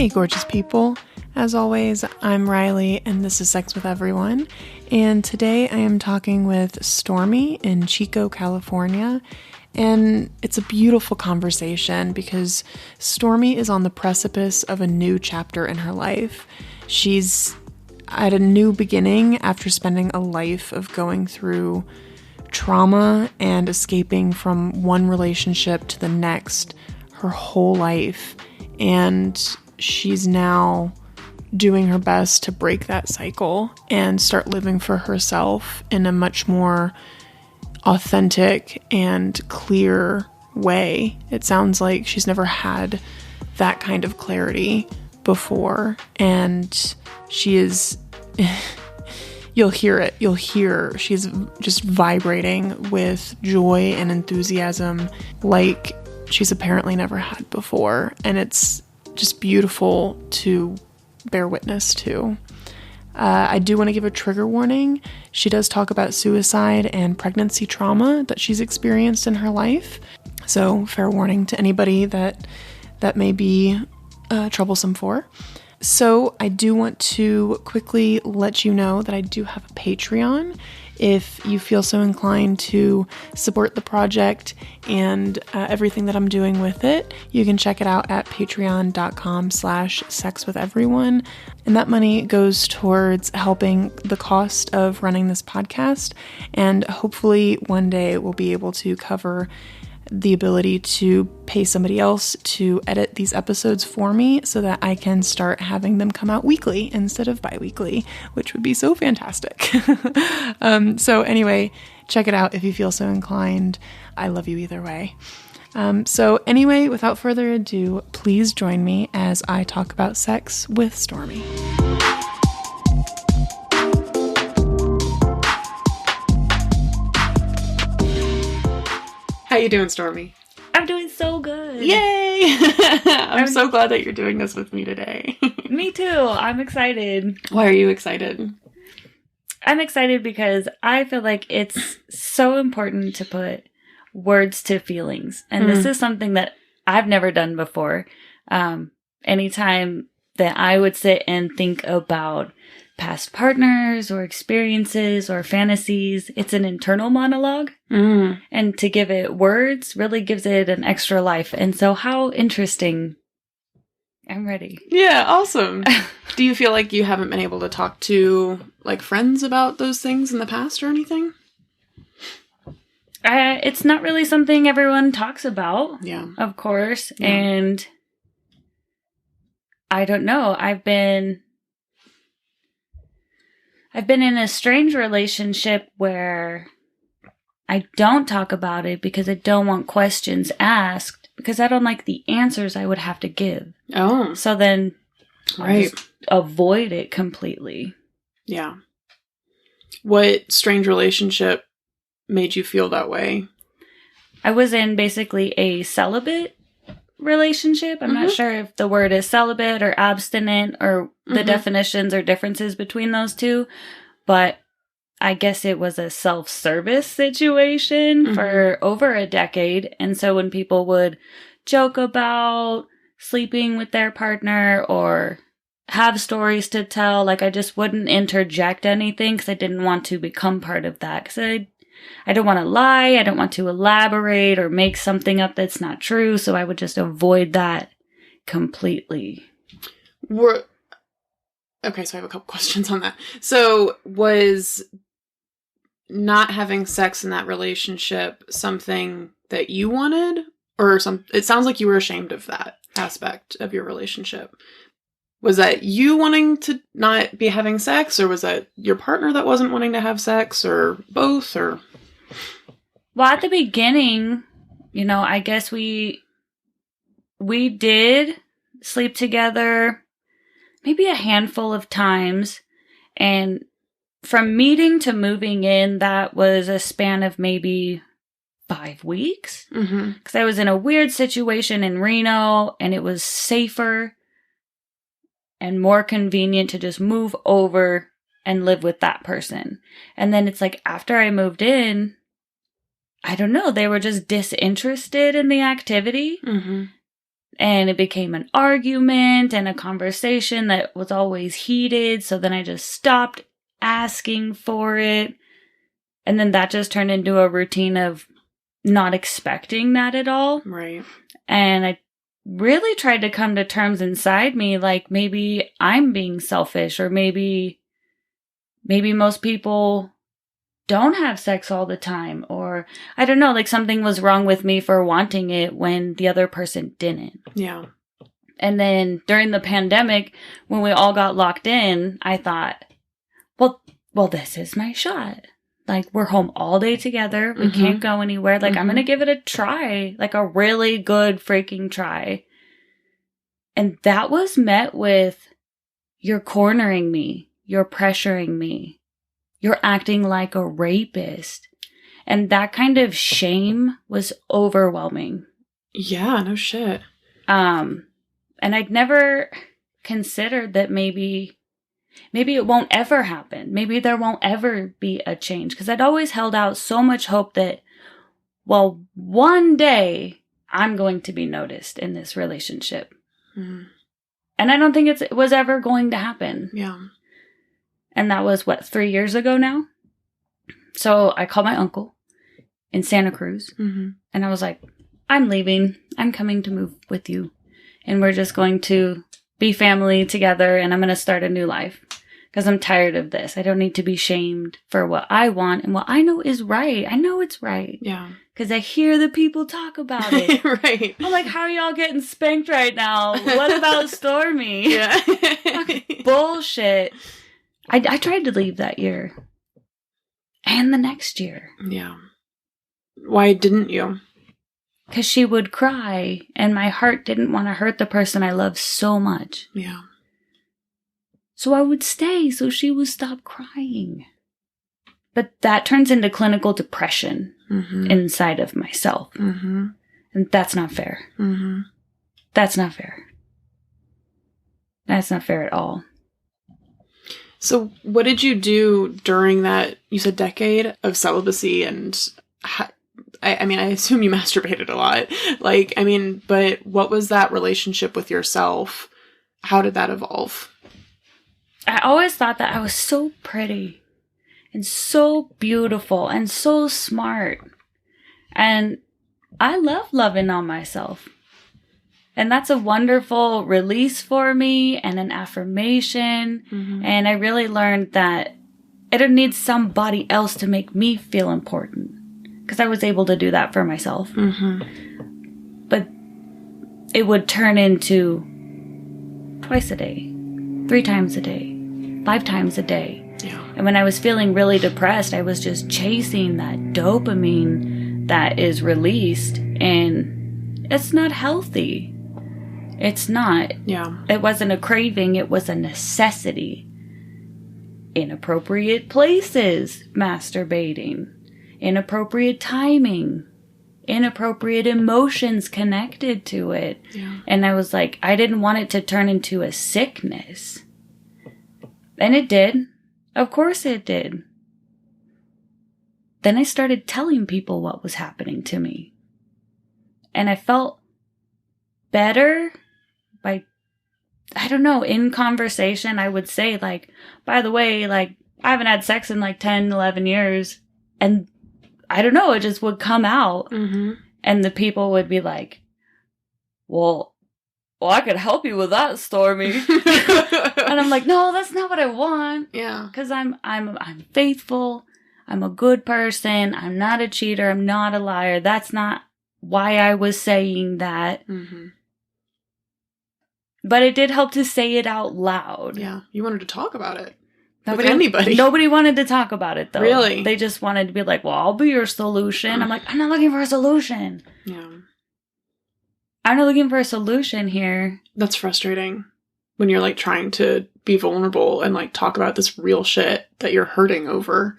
Hey, gorgeous people. As always, I'm Riley, and this is Sex with Everyone. And today I am talking with Stormy in Chico, California. And it's a beautiful conversation because Stormy is on the precipice of a new chapter in her life. She's at a new beginning after spending a life of going through trauma and escaping from one relationship to the next her whole life. And she's now doing her best to break that cycle and start living for herself in a much more authentic and clear way. It sounds like she's never had that kind of clarity before, and she is you'll hear it. You'll hear she's just vibrating with joy and enthusiasm like she's apparently never had before, and it's just beautiful to bear witness to. I do want to give a trigger warning. She does talk about suicide and pregnancy trauma that she's experienced in her life. So fair warning to anybody that may be troublesome for. So I do want to quickly let you know that I do have a Patreon. If you feel so inclined to support the project and everything that I'm doing with it, you can check it out at patreon.com/sexwitheveryone. And that money goes towards helping the cost of running this podcast. And hopefully one day we'll be able to cover the ability to pay somebody else to edit these episodes for me so that I can start having them come out weekly instead of bi-weekly, which would be so fantastic. So anyway, check it out if you feel so inclined. I love you either way. So anyway, without further ado, please join me as I talk about sex with Stormy. How you doing, Stormy? I'm doing so good. Yay! I'm so glad that you're doing this with me today. Me too. I'm excited. Why are you excited? I'm excited because I feel like it's so important to put words to feelings. And this is something that I've never done before. Anytime that I would sit and think about past partners or experiences or fantasies, it's an internal monologue. And to give it words really gives it an extra life. And so how interesting. I'm ready. Yeah, awesome. Do you feel like you haven't been able to talk to like friends about those things in the past or anything? It's not really something everyone talks about. Yeah. Of course. Yeah. And I don't know. I've been in a strange relationship where I don't talk about it because I don't want questions asked because I don't like the answers I would have to give. Oh. So then Right. I'll just avoid it completely. Yeah. What strange relationship made you feel that way? I was in basically a celibate relationship. I'm not sure if the word is celibate or abstinent or the definitions or differences between those two, but I guess it was a self-service situation for over a decade. And so when people would joke about sleeping with their partner or have stories to tell, like I just wouldn't interject anything because I didn't want to become part of that. Because I don't want to lie. I don't want to elaborate or make something up that's not true. So I would just avoid that completely. Okay, so I have a couple questions on that. So was not having sex in that relationship something that you wanted? Or it sounds like you were ashamed of that aspect of your relationship. Was that you wanting to not be having sex, or was that your partner that wasn't wanting to have sex, or both, or? Well, at the beginning, I guess we did sleep together maybe a handful of times. And from meeting to moving in, that was a span of maybe 5 weeks. Because I was in a weird situation in Reno, and it was safer and more convenient to just move over and live with that person. And then it's like after I moved in, I don't know, they were just disinterested in the activity. And it became an argument and a conversation that was always heated. So then I just stopped asking for it. And then that just turned into a routine of not expecting that at all. Right. And I really tried to come to terms inside me, like maybe I'm being selfish, or maybe most people don't have sex all the time, or I don't know, like something was wrong with me for wanting it when the other person didn't. Yeah. And then during the pandemic, when we all got locked in, I thought, well, this is my shot. Like, we're home all day together. We can't go anywhere. Like, I'm going to give it a try, like a really good freaking try. And that was met with, you're cornering me. You're pressuring me. You're acting like a rapist. And that kind of shame was overwhelming. Yeah, no shit. And I'd never considered that maybe it won't ever happen. Maybe there won't ever be a change. Because I'd always held out so much hope that, well, one day I'm going to be noticed in this relationship. Mm. And I don't think it was ever going to happen. Yeah. And that was, 3 years ago now? So I called my uncle in Santa Cruz. Mm-hmm. And I was like, I'm leaving. I'm coming to move with you. And we're just going to be family together, and I'm going to start a new life. Because I'm tired of this. I don't need to be shamed for what I want and what I know is right. I know it's right. Yeah. Because I hear the people talk about it. Right. I'm like, how are y'all getting spanked right now? What about Stormy? Yeah. Bullshit. I tried to leave that year. And the next year. Yeah. Why didn't you? Because she would cry, and my heart didn't want to hurt the person I love so much. Yeah. So I would stay so she would stop crying. But that turns into clinical depression inside of myself. Mm-hmm. And that's not fair. Mm-hmm. That's not fair. That's not fair at all. So what did you do during that, you said, decade of celibacy? And I assume you masturbated a lot. But what was that relationship with yourself? How did that evolve? I always thought that I was so pretty and so beautiful and so smart. And I love loving on myself. And that's a wonderful release for me and an affirmation. Mm-hmm. And I really learned that I don't need somebody else to make me feel important. Because I was able to do that for myself. Mm-hmm. But it would turn into twice a day, 3 times a day, 5 times a day. Yeah. And when I was feeling really depressed, I was just chasing that dopamine that is released. And it's not healthy. It's not. Yeah. It wasn't a craving. It was a necessity. Inappropriate places, masturbating. Inappropriate timing. Inappropriate emotions connected to it. Yeah. And I was like, I didn't want it to turn into a sickness. And it did. Of course it did. Then I started telling people what was happening to me. And I felt better by, I don't know, in conversation, I would say, like, by the way, like, I haven't had sex in like 10, 11 years. And I don't know, it just would come out. Mm-hmm. And the people would be like, well, I could help you with that, Stormy. And I'm like, no, that's not what I want. Yeah. Because I'm faithful. I'm a good person. I'm not a cheater. I'm not a liar. That's not why I was saying that. Mm-hmm. But it did help to say it out loud. Yeah. You wanted to talk about it. With anybody. Nobody wanted to talk about it, though. Really? They just wanted to be like, well, I'll be your solution. I'm like, I'm not looking for a solution. Yeah. I'm not looking for a solution here. That's frustrating. When you're, like, trying to be vulnerable and, like, talk about this real shit that you're hurting over,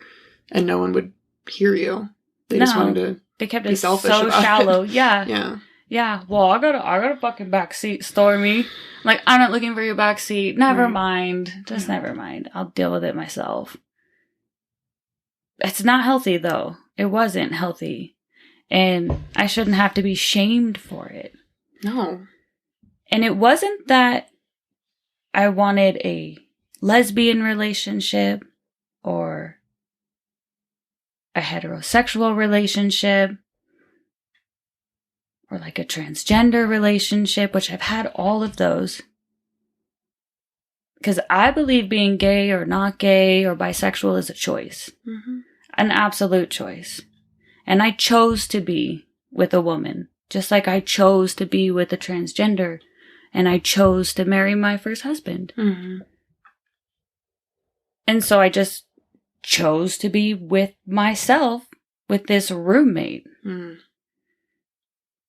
and no one would hear you. They just wanted to They kept it so shallow. Yeah. Yeah. Yeah. Well, I got a fucking backseat, Stormy. I'm like, I'm not looking for your backseat. Never mind. Just never mind. I'll deal with it myself. It's not healthy, though. It wasn't healthy. And I shouldn't have to be shamed for it. No. And it wasn't that I wanted a lesbian relationship or a heterosexual relationship or like a transgender relationship, which I've had all of those. Because I believe being gay or not gay or bisexual is a choice. Mm-hmm. An absolute choice. And I chose to be with a woman, just like I chose to be with a transgender. And I chose to marry my first husband. Mm-hmm. And so I just chose to be with myself, with this roommate. Mm.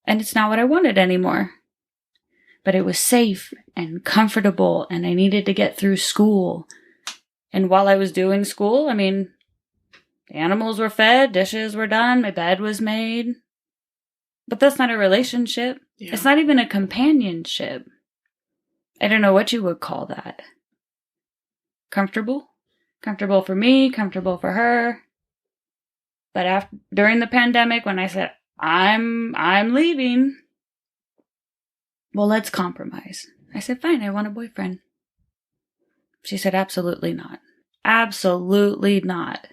And it's not what I wanted anymore. But it was safe and comfortable, and I needed to get through school. And while I was doing school, I mean, the animals were fed, dishes were done, my bed was made. But that's not a relationship. Yeah. It's not even a companionship. I don't know what you would call that. Comfortable? Comfortable for me, comfortable for her. But during the pandemic, when I said, I'm leaving, well, let's compromise. I said, fine, I want a boyfriend. She said, absolutely not. Absolutely not.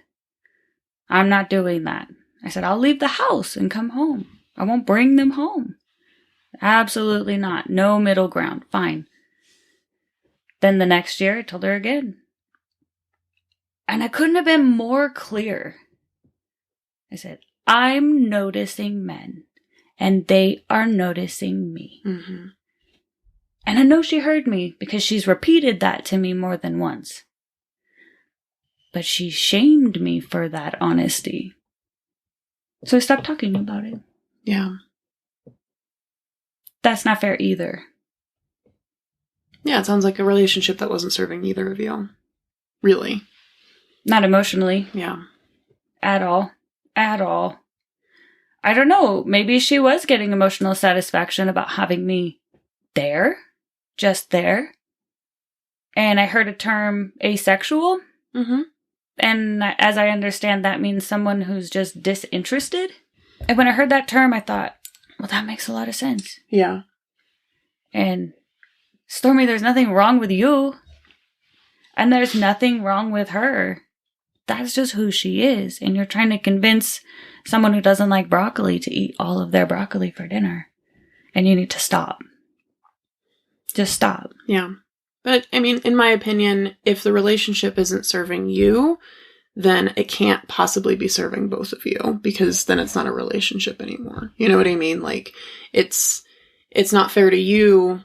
I'm not doing that. I said, I'll leave the house and come home. I won't bring them home. Absolutely not. No middle ground. Fine. Then the next year, I told her again. And I couldn't have been more clear. I said, I'm noticing men, and they are noticing me. Mm-hmm. And I know she heard me because she's repeated that to me more than once. But she shamed me for that honesty. So I stopped talking about it. Yeah. That's not fair either. Yeah, it sounds like a relationship that wasn't serving either of you. Really. Not emotionally. Yeah. At all. At all. I don't know. Maybe she was getting emotional satisfaction about having me there. Just there. And I heard a term asexual. Mm-hmm. And as I understand, that means someone who's just disinterested. And when I heard that term, I thought, well, that makes a lot of sense. Yeah. And Stormy, there's nothing wrong with you. And there's nothing wrong with her. That's just who she is. And you're trying to convince someone who doesn't like broccoli to eat all of their broccoli for dinner. And you need to stop. Just stop. Yeah. But, I mean, in my opinion, if the relationship isn't serving you, then it can't possibly be serving both of you, because then it's not a relationship anymore. You know what I mean? Like, it's not fair to you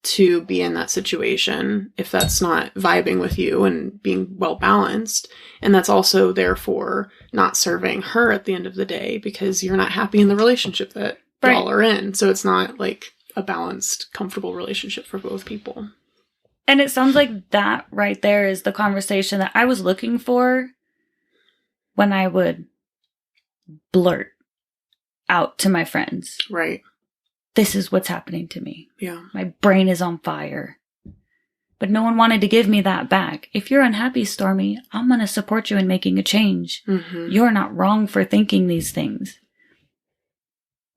to be in that situation if that's not vibing with you and being well balanced. And that's also therefore not serving her at the end of the day, because you're not happy in the relationship that y'all are in. So it's not like a balanced, comfortable relationship for both people. And it sounds like that right there is the conversation that I was looking for when I would blurt out to my friends. Right. This is what's happening to me. Yeah. My brain is on fire. But no one wanted to give me that back. If you're unhappy, Stormy, I'm going to support you in making a change. Mm-hmm. You're not wrong for thinking these things.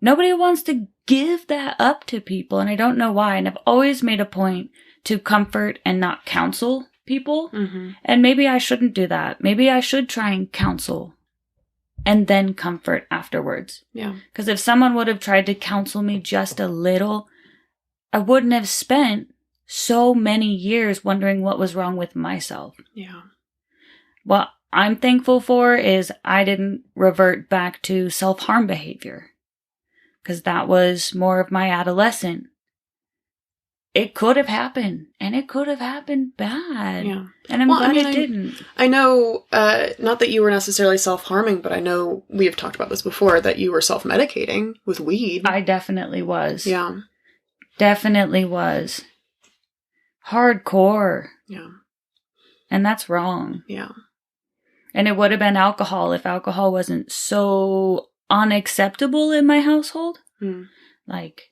Nobody wants to give that up to people, and I don't know why. And I've always made a point to comfort and not counsel people. Mm-hmm. And maybe I shouldn't do that. Maybe I should try and counsel and then comfort afterwards. Yeah. Because if someone would have tried to counsel me just a little, I wouldn't have spent so many years wondering what was wrong with myself. Yeah. What I'm thankful for is I didn't revert back to self-harm behavior, because that was more of my adolescent. It could have happened, and it could have happened bad. Yeah. And I'm glad it didn't. I know, not that you were necessarily self-harming, but I know we have talked about this before, that you were self-medicating with weed. I definitely was. Yeah. Definitely was. Hardcore. Yeah. And that's wrong. Yeah. And it would have been alcohol if alcohol wasn't so unacceptable in my household. Like,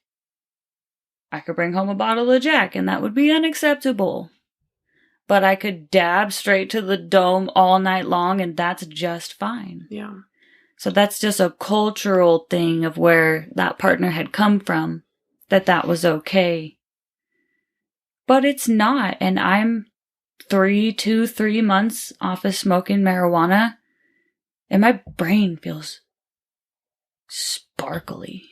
I could bring home a bottle of Jack and that would be unacceptable. But I could dab straight to the dome all night long and that's just fine. Yeah. So that's just a cultural thing of where that partner had come from, that was okay. But it's not. And I'm 3 months off of smoking marijuana, and my brain feels sparkly.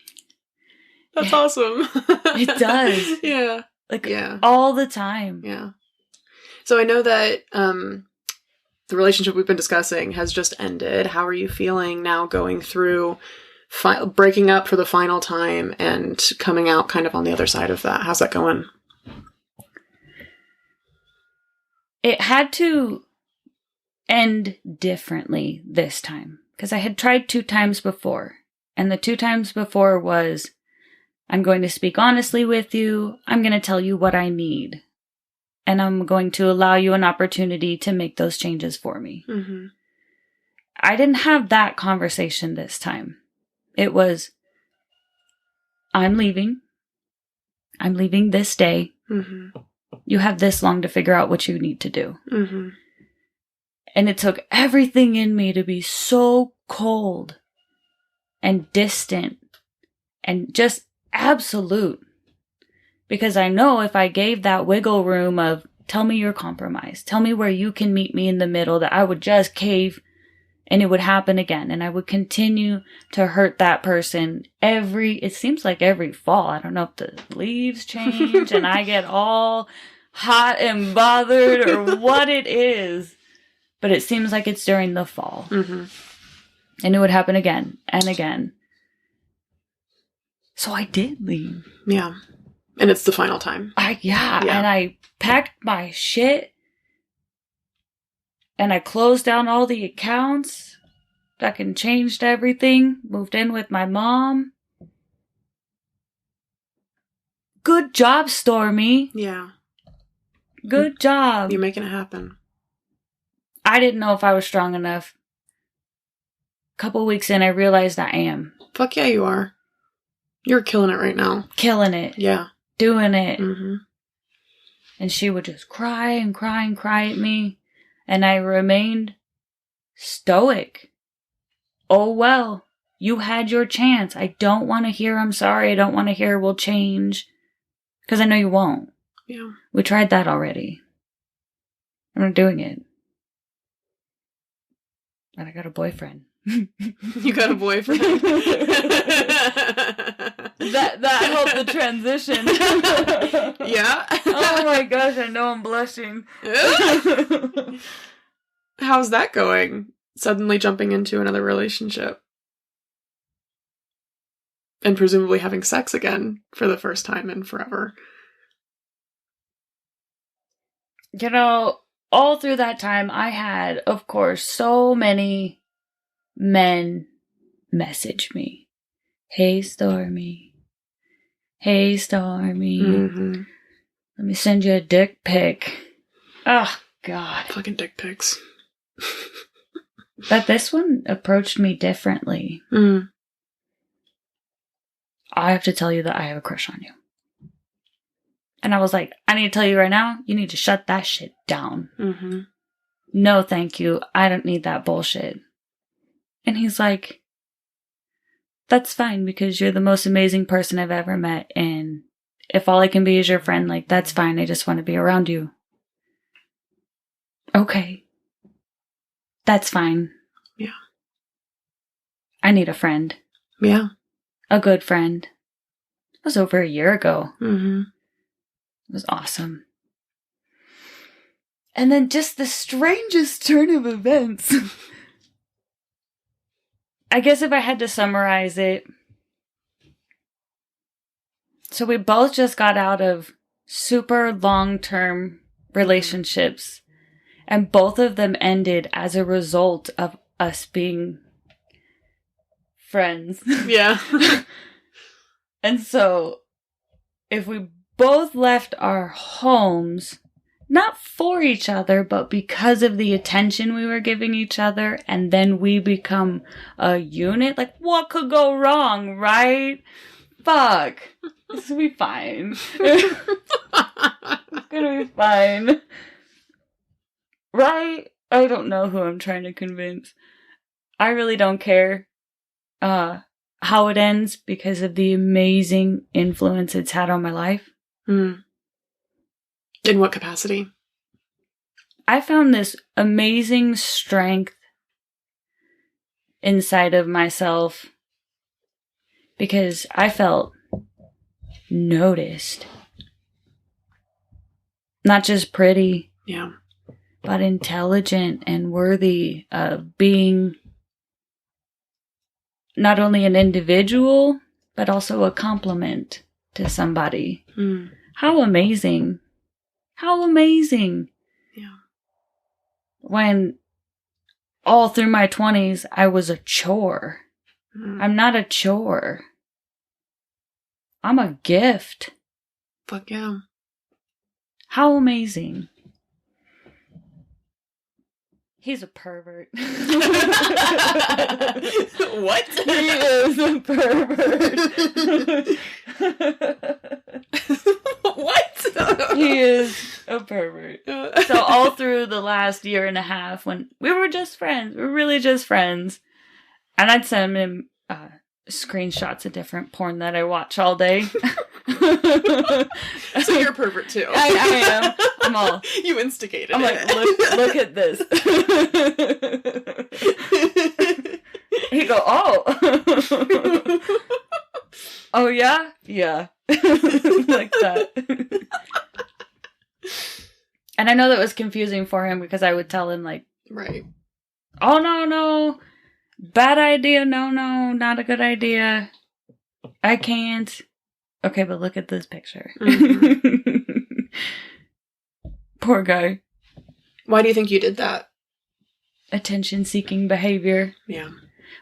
That's awesome. It does. Yeah. All the time. Yeah. So I know that the relationship we've been discussing has just ended. How are you feeling now going through breaking up for the final time and coming out kind of on the other side of that? How's that going? It had to end differently this time because I had tried 2 times before. And the 2 times before was, I'm going to speak honestly with you. I'm going to tell you what I need. And I'm going to allow you an opportunity to make those changes for me. Mm-hmm. I didn't have that conversation this time. It was, I'm leaving. I'm leaving this day. Mm-hmm. You have this long to figure out what you need to do. Mm-hmm. And it took everything in me to be so cold and distant and just absolute. Because I know if I gave that wiggle room of, tell me your compromise, tell me where you can meet me in the middle, that I would just cave and it would happen again. And I would continue to hurt that person it seems like every fall. I don't know if the leaves change and I get all hot and bothered or what it is. But it seems like it's during the fall. Mm-hmm. And it would happen again and again. So I did leave. Yeah. And it's the final time. Yeah. And I packed my shit. And I closed down all the accounts. Fucking changed everything. Moved in with my mom. Good job, Stormy. Yeah. Good job. You're making it happen. I didn't know if I was strong enough. A couple weeks in, I realized I am. Fuck yeah, you are. You're killing it right now. Killing it. Yeah. Doing it. Mm-hmm. And she would just cry and cry and cry at me. And I remained stoic. Oh, well, you had your chance. I don't want to hear I'm sorry. I don't want to hear we'll change. Because I know you won't. Yeah. We tried that already. I'm not doing it. And I got a boyfriend. You got a boyfriend? that helped the transition. Yeah. Oh my gosh, I know I'm blushing. How's that going? Suddenly jumping into another relationship. And presumably having sex again for the first time in forever. You know, all through that time, I had, of course, so many men message me. Hey, Stormy. Hey, Stormy. Mm-hmm. Let me send you a dick pic. Oh, God. Fucking dick pics. But this one approached me differently. Mm. I have to tell you that I have a crush on you. And I was like, I need to tell you right now, you need to shut that shit down. Mm-hmm. No, thank you. I don't need that bullshit. And he's like, that's fine because you're the most amazing person I've ever met. And if all I can be is your friend, like, that's fine. I just want to be around you. Okay. That's fine. Yeah. I need a friend. Yeah. A good friend. It was over a year ago. Mm-hmm. It was awesome. And then just the strangest turn of events. I guess if I had to summarize it. So we both just got out of super long-term relationships. And both of them ended as a result of us being friends. Yeah. And so if we both left our homes, not for each other, but because of the attention we were giving each other, and then we become a unit, like, what could go wrong, right? Fuck. This will be fine. It's gonna be fine. Right? I don't know who I'm trying to convince. I really don't care how it ends because of the amazing influence it's had on my life. Mm. In what capacity? I found this amazing strength inside of myself because I felt noticed. Not just pretty, yeah, but intelligent and worthy of being not only an individual, but also a compliment to somebody. Mm. How amazing. How amazing. Yeah. When all through my 20s, I was a chore. Mm. I'm not a chore. I'm a gift. Fuck yeah. How amazing. He's a pervert. What? He is a pervert. What? He is a pervert. So all through the last year and a half when we were just friends, we were really just friends, and I'd send him screenshots of different porn that I watch all day. So you're a pervert too. I am. I'm all. You instigated I'm it. like, look at this. He go, oh. Oh yeah? Yeah. Like that. And I know that was confusing for him because I would tell him like, right. Oh no. Bad idea, no, not a good idea. I can't. Okay, but look at this picture. Mm-hmm. Poor guy. Why do you think you did that? Attention-seeking behavior. Yeah.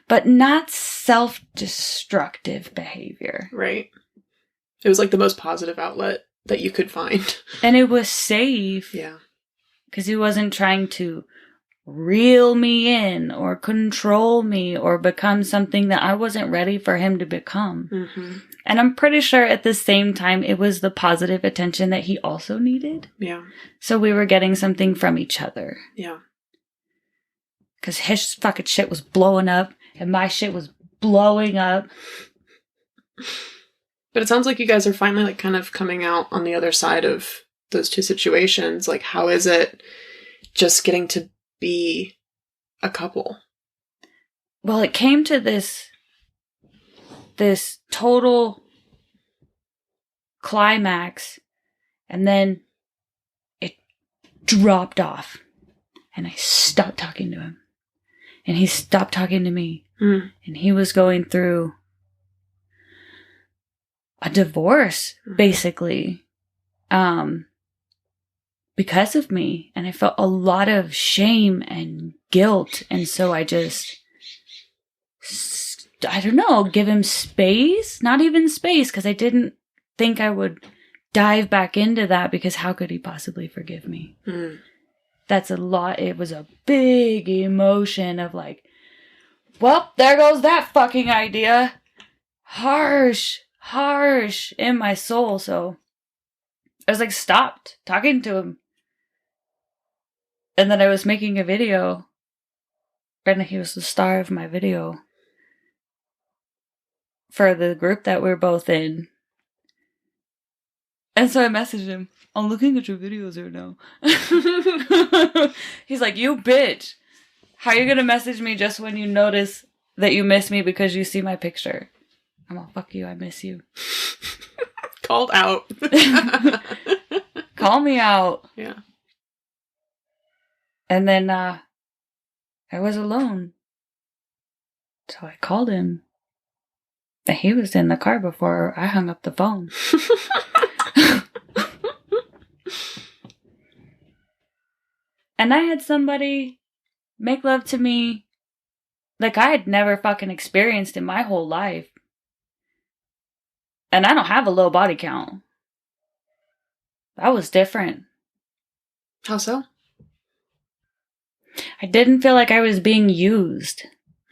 But not self-destructive behavior. Right. It was like the most positive outlet that you could find. And it was safe. Yeah. Because he wasn't trying to reel me in or control me or become something that I wasn't ready for him to become. Mm-hmm. And I'm pretty sure at the same time it was the positive attention that he also needed. Yeah. So we were getting something from each other. Yeah. Because his fucking shit was blowing up and my shit was blowing up. But it sounds like you guys are finally like kind of coming out on the other side of those two situations. Like, how is it just getting to be a couple? Well, it came to this total climax, and then it dropped off, and I stopped talking to him, and he stopped talking to me, and he was going through a divorce, basically, because of me, and I felt a lot of shame and guilt, and so I just, I don't know, give him space, not even space, because I didn't think I would dive back into that, because how could he possibly forgive me? That's a lot. It was a big emotion of like, well, there goes that fucking idea. Harsh in my soul. So I was like, stopped talking to him. And then I was making a video. And he was the star of my video for the group that we're both in. And so I messaged him, I'm looking at your videos right now. He's like, you bitch. How are you going to message me just when you notice that you miss me because you see my picture? I'm all, fuck you, I miss you. Called out. Call me out. Yeah. And then I was alone. So I called him. And he was in the car before I hung up the phone. And I had somebody make love to me like I had never fucking experienced in my whole life. And I don't have a low body count. That was different. How so? I didn't feel like I was being used.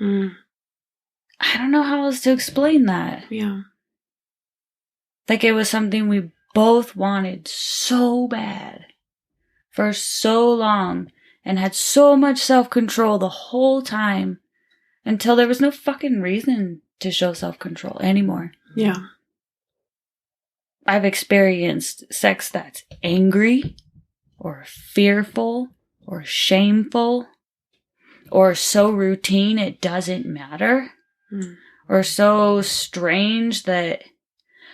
I don't know how else to explain that. Yeah. Like it was something we both wanted so bad for so long and had so much self-control the whole time until there was no fucking reason to show self-control anymore. Yeah. I've experienced sex that's angry, or fearful or shameful or so routine it doesn't matter or so strange that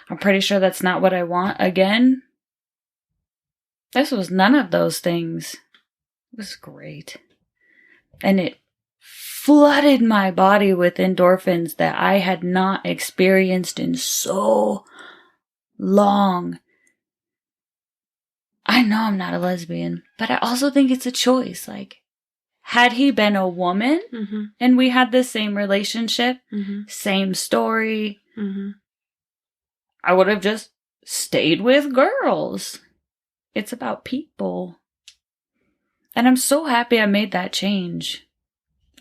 I'm pretty sure that's not what I want again. This was none of those things. It was great. And it flooded my body with endorphins that I had not experienced in so long. I know I'm not a lesbian, but I also think it's a choice. Like, had he been a woman and we had the same relationship, same story, I would have just stayed with girls. It's about people. And I'm so happy I made that change.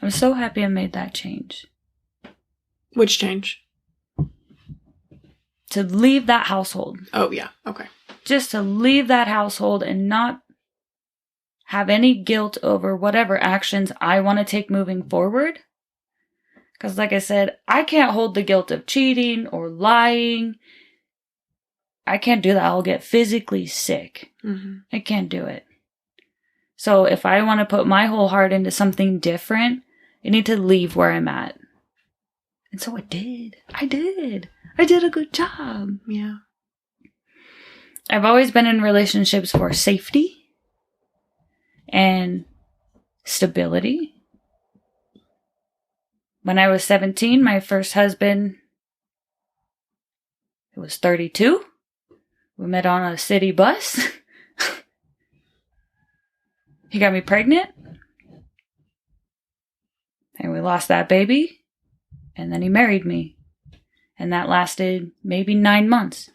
I'm so happy I made that change. Which change? To leave that household. Oh, yeah. Okay. Just to leave that household and not have any guilt over whatever actions I want to take moving forward. Because like I said, I can't hold the guilt of cheating or lying. I can't do that. I'll get physically sick. I can't do it. So if I want to put my whole heart into something different, I need to leave where I'm at. And so I did. I did a good job. Yeah. I've always been in relationships for safety and stability. When I was 17, my first husband, he was 32. We met on a city bus. He got me pregnant. And we lost that baby. And then he married me. And that lasted maybe 9 months.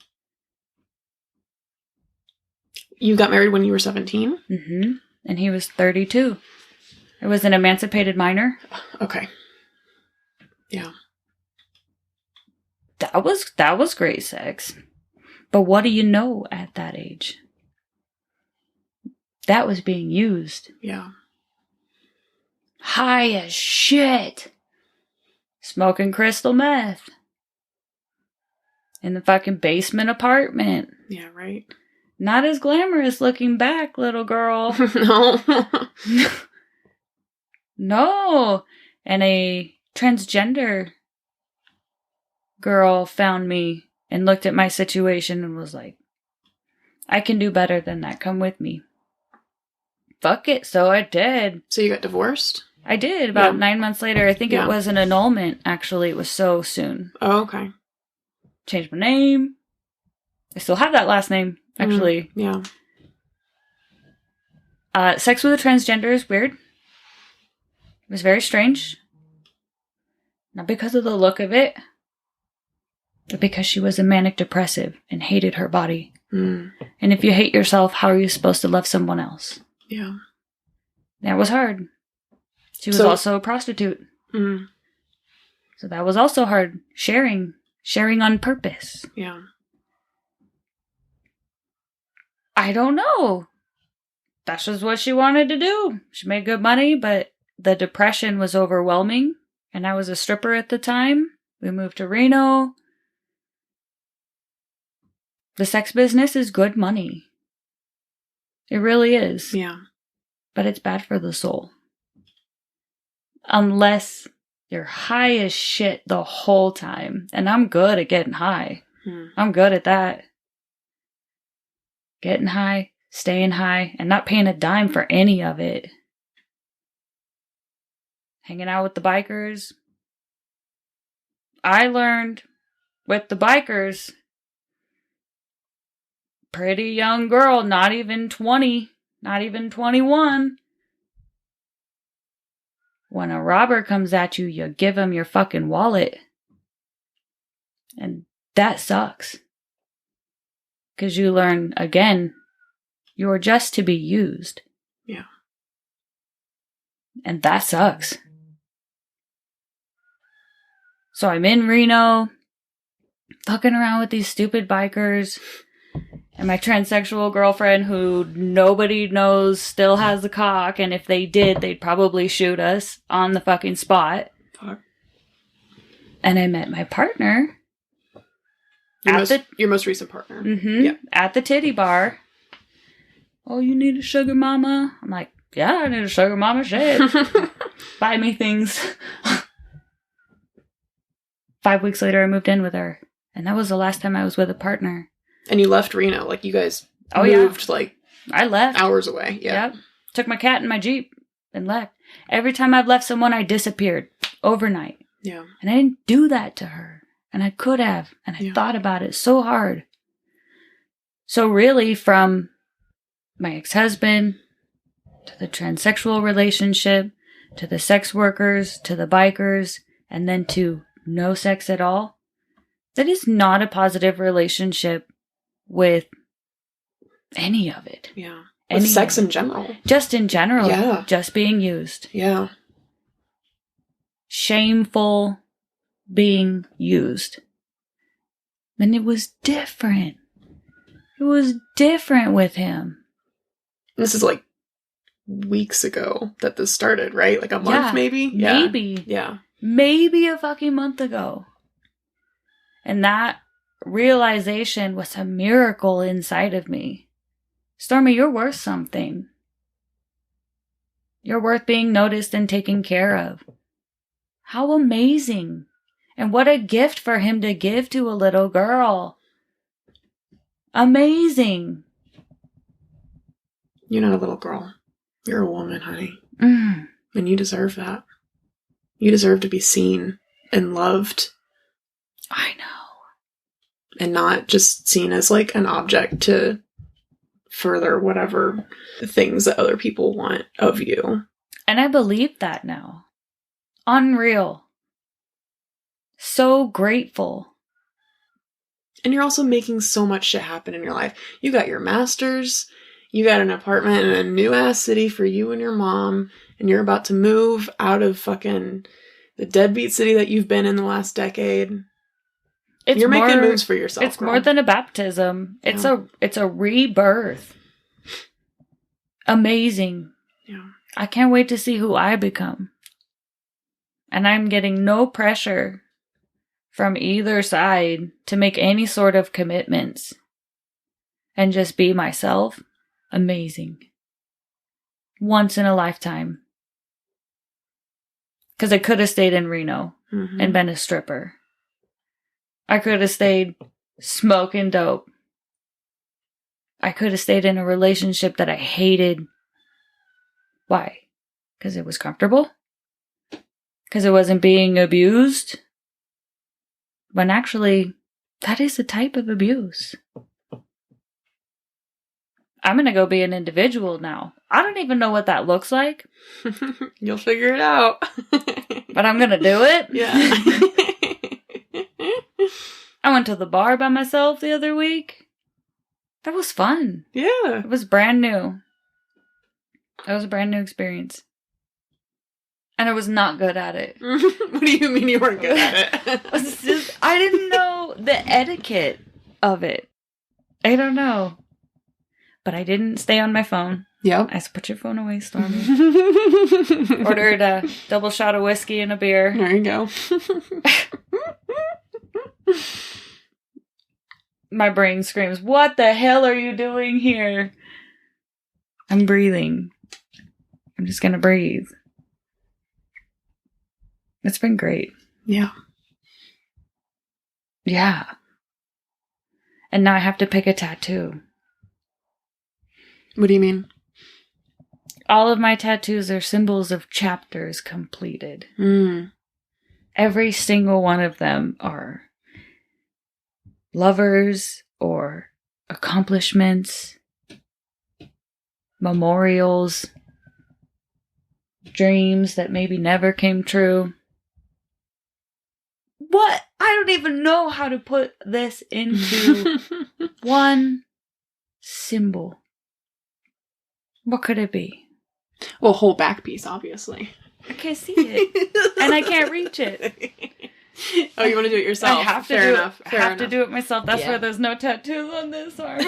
You got married when you were 17? And he was 32. I was an emancipated minor. Okay. Yeah. That was great sex. But what do you know at that age? That was being used. Yeah. High as shit. Smoking crystal meth. In the fucking basement apartment. Yeah, right. Not as glamorous looking back, little girl. No. No. And a transgender girl found me and looked at my situation and was like, I can do better than that. Come with me. Fuck it. So I did. So you got divorced? I did. About 9 months later. I think it was an annulment, actually. It was so soon. Oh, okay. Changed my name. I still have that last name, actually. Yeah. Sex with a transgender is weird. It was very strange. Not because of the look of it, but because she was a manic depressive and hated her body. And if you hate yourself, how are you supposed to love someone else? Yeah. That was hard. She was also a prostitute. So that was also hard. Sharing on purpose. Yeah. I don't know. That's just what she wanted to do. She made good money, but the depression was overwhelming. And I was a stripper at the time. We moved to Reno. The sex business is good money. It really is. Yeah. But it's bad for the soul. Unless you're high as shit the whole time. And I'm good at getting high. I'm good at that. Getting high, staying high, and not paying a dime for any of it. Hanging out with the bikers. I learned with the bikers, pretty young girl, not even 20, not even 21. When a robber comes at you, you give him your fucking wallet. And that sucks. Because you learn, again, you're just to be used. Yeah. And that sucks. So I'm in Reno, fucking around with these stupid bikers. And my transsexual girlfriend, who nobody knows, still has a cock. And if they did, they'd probably shoot us on the fucking spot. Fuck. And I met my partner. Your most recent partner. Yeah. At the titty bar. oh, you need a sugar mama? I'm like, yeah, I need a sugar mama. Shit. Buy me things. 5 weeks later, I moved in with her. And that was the last time I was with a partner. And you left Reno. Like, you guys moved, like, I left. Hours away. Yeah. Yep. Took my cat in my Jeep and left. Every time I've left someone, I disappeared overnight. Yeah. And I didn't do that to her. And I could have. And I thought about it so hard. So really, from my ex-husband to the transsexual relationship, to the sex workers, to the bikers, and then to no sex at all, that is not a positive relationship with any of it. Yeah. With sex in general. Just in general. Yeah. Just being used. Yeah. Shameful being used. And it was different. It was different with him. This is like weeks ago that this started, right? Like a month maybe? Yeah. Maybe. Yeah. Maybe a fucking month ago. And that realization was a miracle inside of me. Stormy, you're worth something. You're worth being noticed and taken care of. How amazing. And what a gift for him to give to a little girl. Amazing. You're not a little girl. You're a woman, honey. And you deserve that. You deserve to be seen and loved. I know. And not just seen as like an object to further whatever things that other people want of you. And I believe that now. Unreal. So grateful. And you're also making so much shit happen in your life. You got your master's, you got an apartment in a new ass city for you and your mom, and you're about to move out of fucking the deadbeat city that you've been in the last decade. You're making moves for yourself. It's more than a baptism. It's a rebirth. Amazing. Yeah. I can't wait to see who I become. And I'm getting no pressure from either side to make any sort of commitments. And just be myself. Amazing. Once in a lifetime. Because I could have stayed in Reno and been a stripper. I could have stayed smoking dope. I could have stayed in a relationship that I hated. Why? Because it was comfortable? Because it wasn't being abused? When actually, that is a type of abuse. I'm going to go be an individual now. I don't even know what that looks like. You'll figure it out. But I'm going to do it? Yeah. I went to the bar by myself the other week. That was fun. Yeah. It was brand new. That was a brand new experience. And I was not good at it. What do you mean you weren't good at it? I didn't know the etiquette of it. I don't know. But I didn't stay on my phone. Yep. I said, put your phone away, Stormy. Ordered a double shot of whiskey and a beer. There you go. My brain screams, what the hell are you doing here? I'm breathing. I'm just gonna breathe. It's been great. Yeah. Yeah. And now I have to pick a tattoo. What do you mean? All of my tattoos are symbols of chapters completed. Every single one of them are lovers or accomplishments, memorials, dreams that maybe never came true. What? I don't even know how to put this into one symbol. What could it be? Well, whole back piece, obviously. I can't see it. And I can't reach it. Oh, you want to do it yourself? I have to I have to do it myself. That's why there's no tattoos on this arm.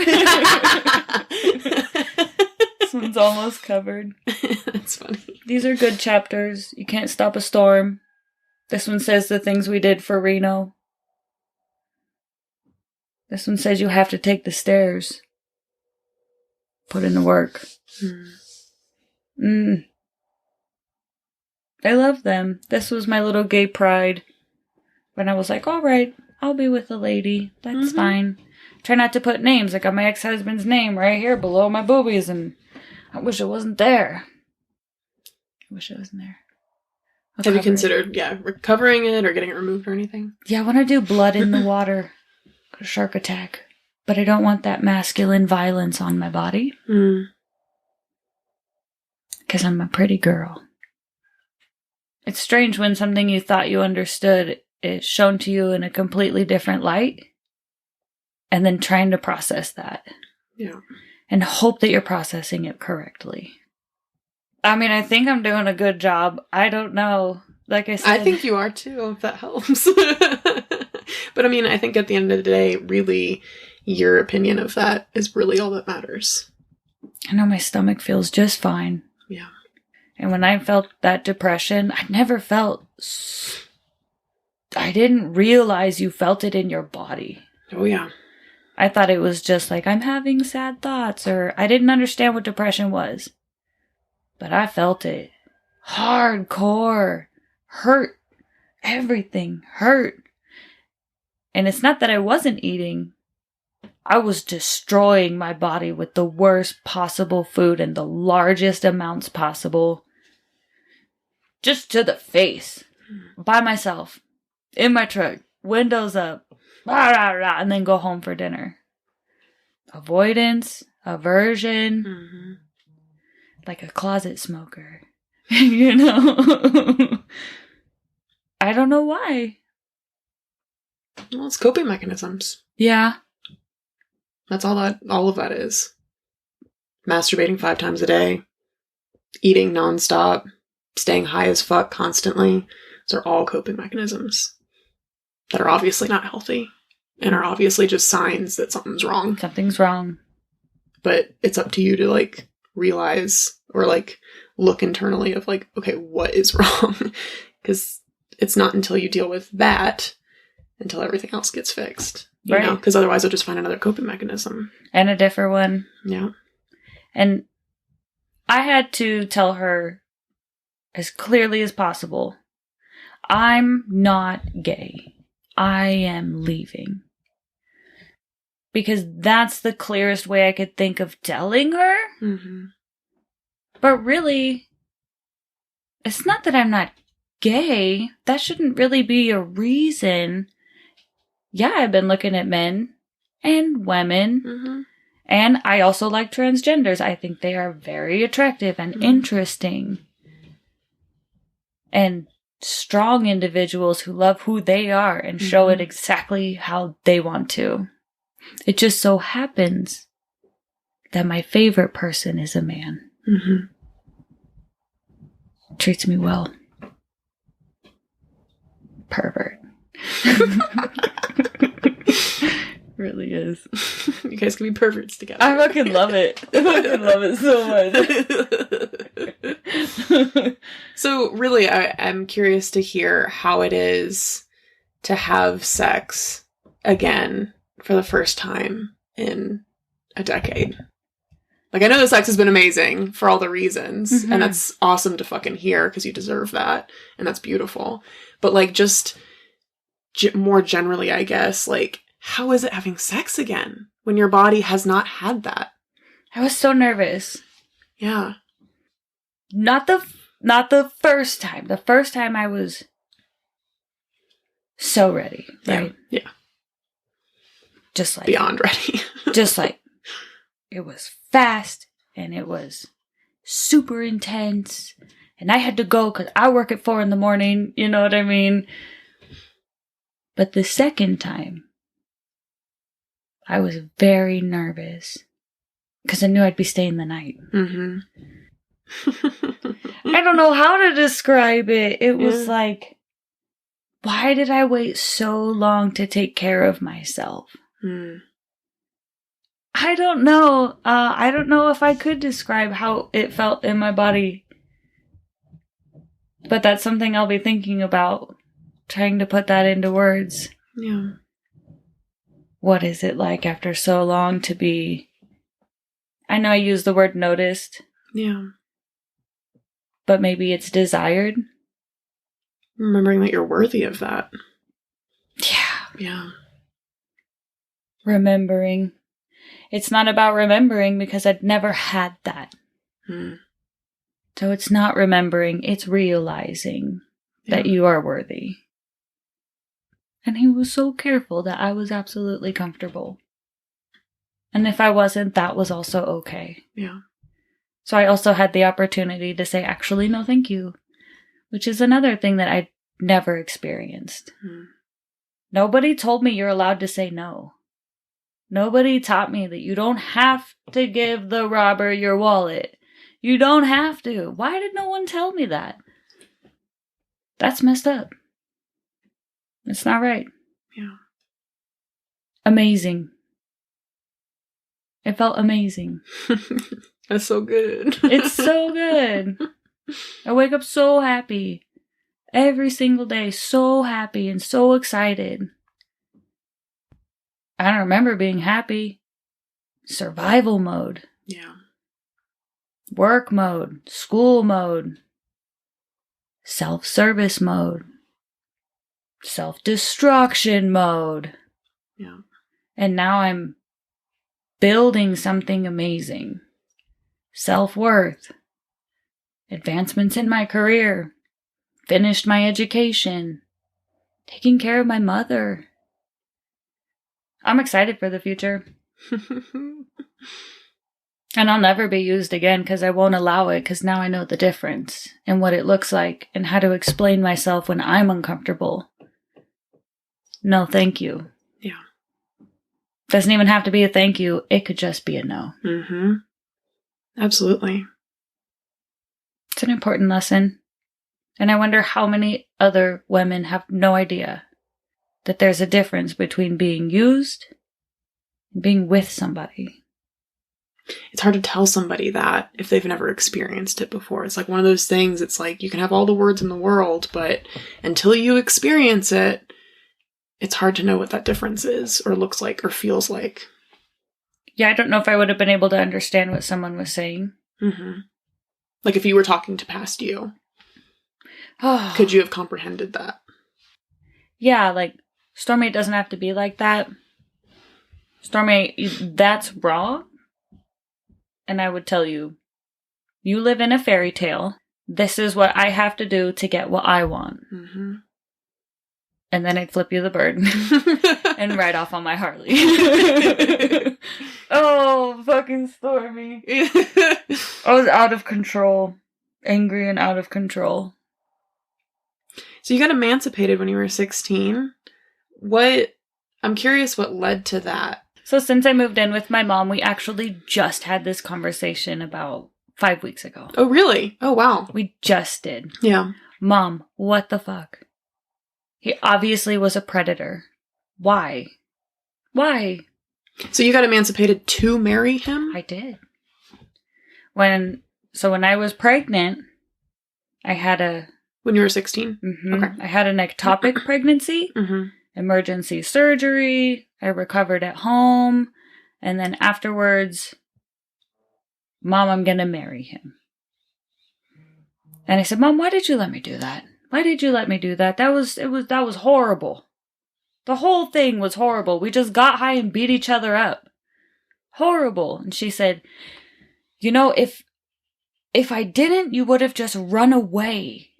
This one's almost covered. That's funny. These are good chapters. You can't stop a storm. This one says the things we did for Reno. This one says you have to take the stairs. put in the work. I love them. This was my little gay pride. When I was like, all right, I'll be with a lady. That's fine. Try not to put names. I got my ex-husband's name right here below my boobies, and I wish it wasn't there. Have you considered, recovering it or getting it removed or anything? Yeah, I want to do blood in the water. A shark attack. But I don't want that masculine violence on my body. Because I'm a pretty girl. It's strange when something you thought you understood is shown to you in a completely different light. And then trying to process that. Yeah. And hope that you're processing it correctly. I mean, I think I'm doing a good job. I don't know. Like I said, I think you are too, if that helps. But I mean, I think at the end of the day, really, your opinion of that is really all that matters. I know my stomach feels just fine. Yeah. And when I felt that depression, I never felt... I didn't realize you felt it in your body. Oh, yeah. I thought it was just like, I'm having sad thoughts, or I didn't understand what depression was. But I felt it. Hardcore. Hurt. Everything hurt. And it's not that I wasn't eating. I was destroying my body with the worst possible food and the largest amounts possible. Just to the face. By myself. In my truck. Windows up. Rah, rah, rah, and then go home for dinner. Avoidance. Aversion. Like a closet smoker. You know? I don't know why. Well, it's coping mechanisms. Yeah. That's all of that is. Masturbating 5 times a day. Eating nonstop. Staying high as fuck constantly. Those are all coping mechanisms. That are obviously not healthy. And are obviously just signs that something's wrong. Something's wrong. But it's up to you to, like, realize or, like, look internally of, like, okay, what is wrong? Because it's not until you deal with that until everything else gets fixed. You know? Because otherwise you'll just find another coping mechanism. And a different one. Yeah. And I had to tell her as clearly as possible, I'm not gay. I am leaving. Because that's the clearest way I could think of telling her. But really, it's not that I'm not gay. That shouldn't really be a reason. Yeah, I've been looking at men and women. And I also like transgenders. I think they are very attractive and interesting. And strong individuals who love who they are and show it exactly how they want to. It just so happens that my favorite person is a man. Treats me well. Pervert. Really is. You guys can be perverts together. I fucking love it. I fucking love it so much. So really, I'm curious to hear how it is to have sex again for the first time in a decade. Like, I know the sex has been amazing for all the reasons, and that's awesome to fucking hear because you deserve that, and that's beautiful. But, like, just more generally, I guess, like, how is it having sex again when your body has not had that? I was so nervous. Yeah. Not the first time. The first time I was so ready, right? Yeah. Just like... Beyond ready. Just like... It was fast, and it was super intense, and I had to go because I work at 4 a.m, you know what I mean? But the second time, I was very nervous because I knew I'd be staying the night. I don't know how to describe it. It was like, why did I wait so long to take care of myself? I don't know. I don't know if I could describe how it felt in my body. But that's something I'll be thinking about, trying to put that into words. Yeah. What is it like after so long to be I know I use the word noticed. Yeah. But maybe it's desired. Remembering that you're worthy of that. Yeah. Yeah. Remembering. It's not about remembering because I'd never had that. So it's not remembering, it's realizing that you are worthy. And he was so careful that I was absolutely comfortable. And if I wasn't, that was also okay. Yeah. So I also had the opportunity to say, actually, no, thank you. Which is another thing that I never experienced. Nobody told me you're allowed to say no. Nobody taught me that you don't have to give the robber your wallet. You don't have to. Why did no one tell me that? That's messed up. It's not right. Yeah. Amazing. It felt amazing. That's so good. It's so good. I wake up so happy. Every single day, so happy and so excited. I don't remember being happy. Survival mode. Yeah. Work mode. School mode. Self-service mode. Self-destruction mode. Yeah. And now I'm building something amazing. Self-worth. Advancements in my career. Finished my education. Taking care of my mother. I'm excited for the future. And I'll never be used again because I won't allow it because now I know the difference and what it looks like and how to explain myself when I'm uncomfortable. No, thank you. Yeah. Doesn't even have to be a thank you. It could just be a no. Absolutely. It's an important lesson. And I wonder how many other women have no idea that there's a difference between being used and being with somebody. It's hard to tell somebody that if they've never experienced it before. It's like one of those things, it's like you can have all the words in the world, but until you experience it, it's hard to know what that difference is or looks like or feels like. Yeah, I don't know if I would have been able to understand what someone was saying. Like if you were talking to past you, could you have comprehended that? Yeah, like, Stormy, it doesn't have to be like that. Stormy, that's wrong. And I would tell you, you live in a fairy tale. This is what I have to do to get what I want. And then I'd flip you the bird and ride off on my Harley. Oh, fucking Stormy. I was out of control. Angry and out of control. So you got emancipated when you were 16. I'm curious what led to that. So since I moved in with my mom, we actually just had this conversation about 5 weeks ago. Oh, really? Oh, wow. We just did. Yeah. Mom, what the fuck? He obviously was a predator. Why? Why? So you got emancipated to marry him? I did. When I was pregnant, I had a... When you were 16? Okay. I had an ectopic pregnancy. Emergency surgery. I recovered at home. And then afterwards, Mom, I'm going to marry him. And I said, Mom, why did you let me do that? Why did you let me do that? That was horrible. The whole thing was horrible. We just got high and beat each other up. Horrible. And she said, you know, if I didn't, you would have just run away.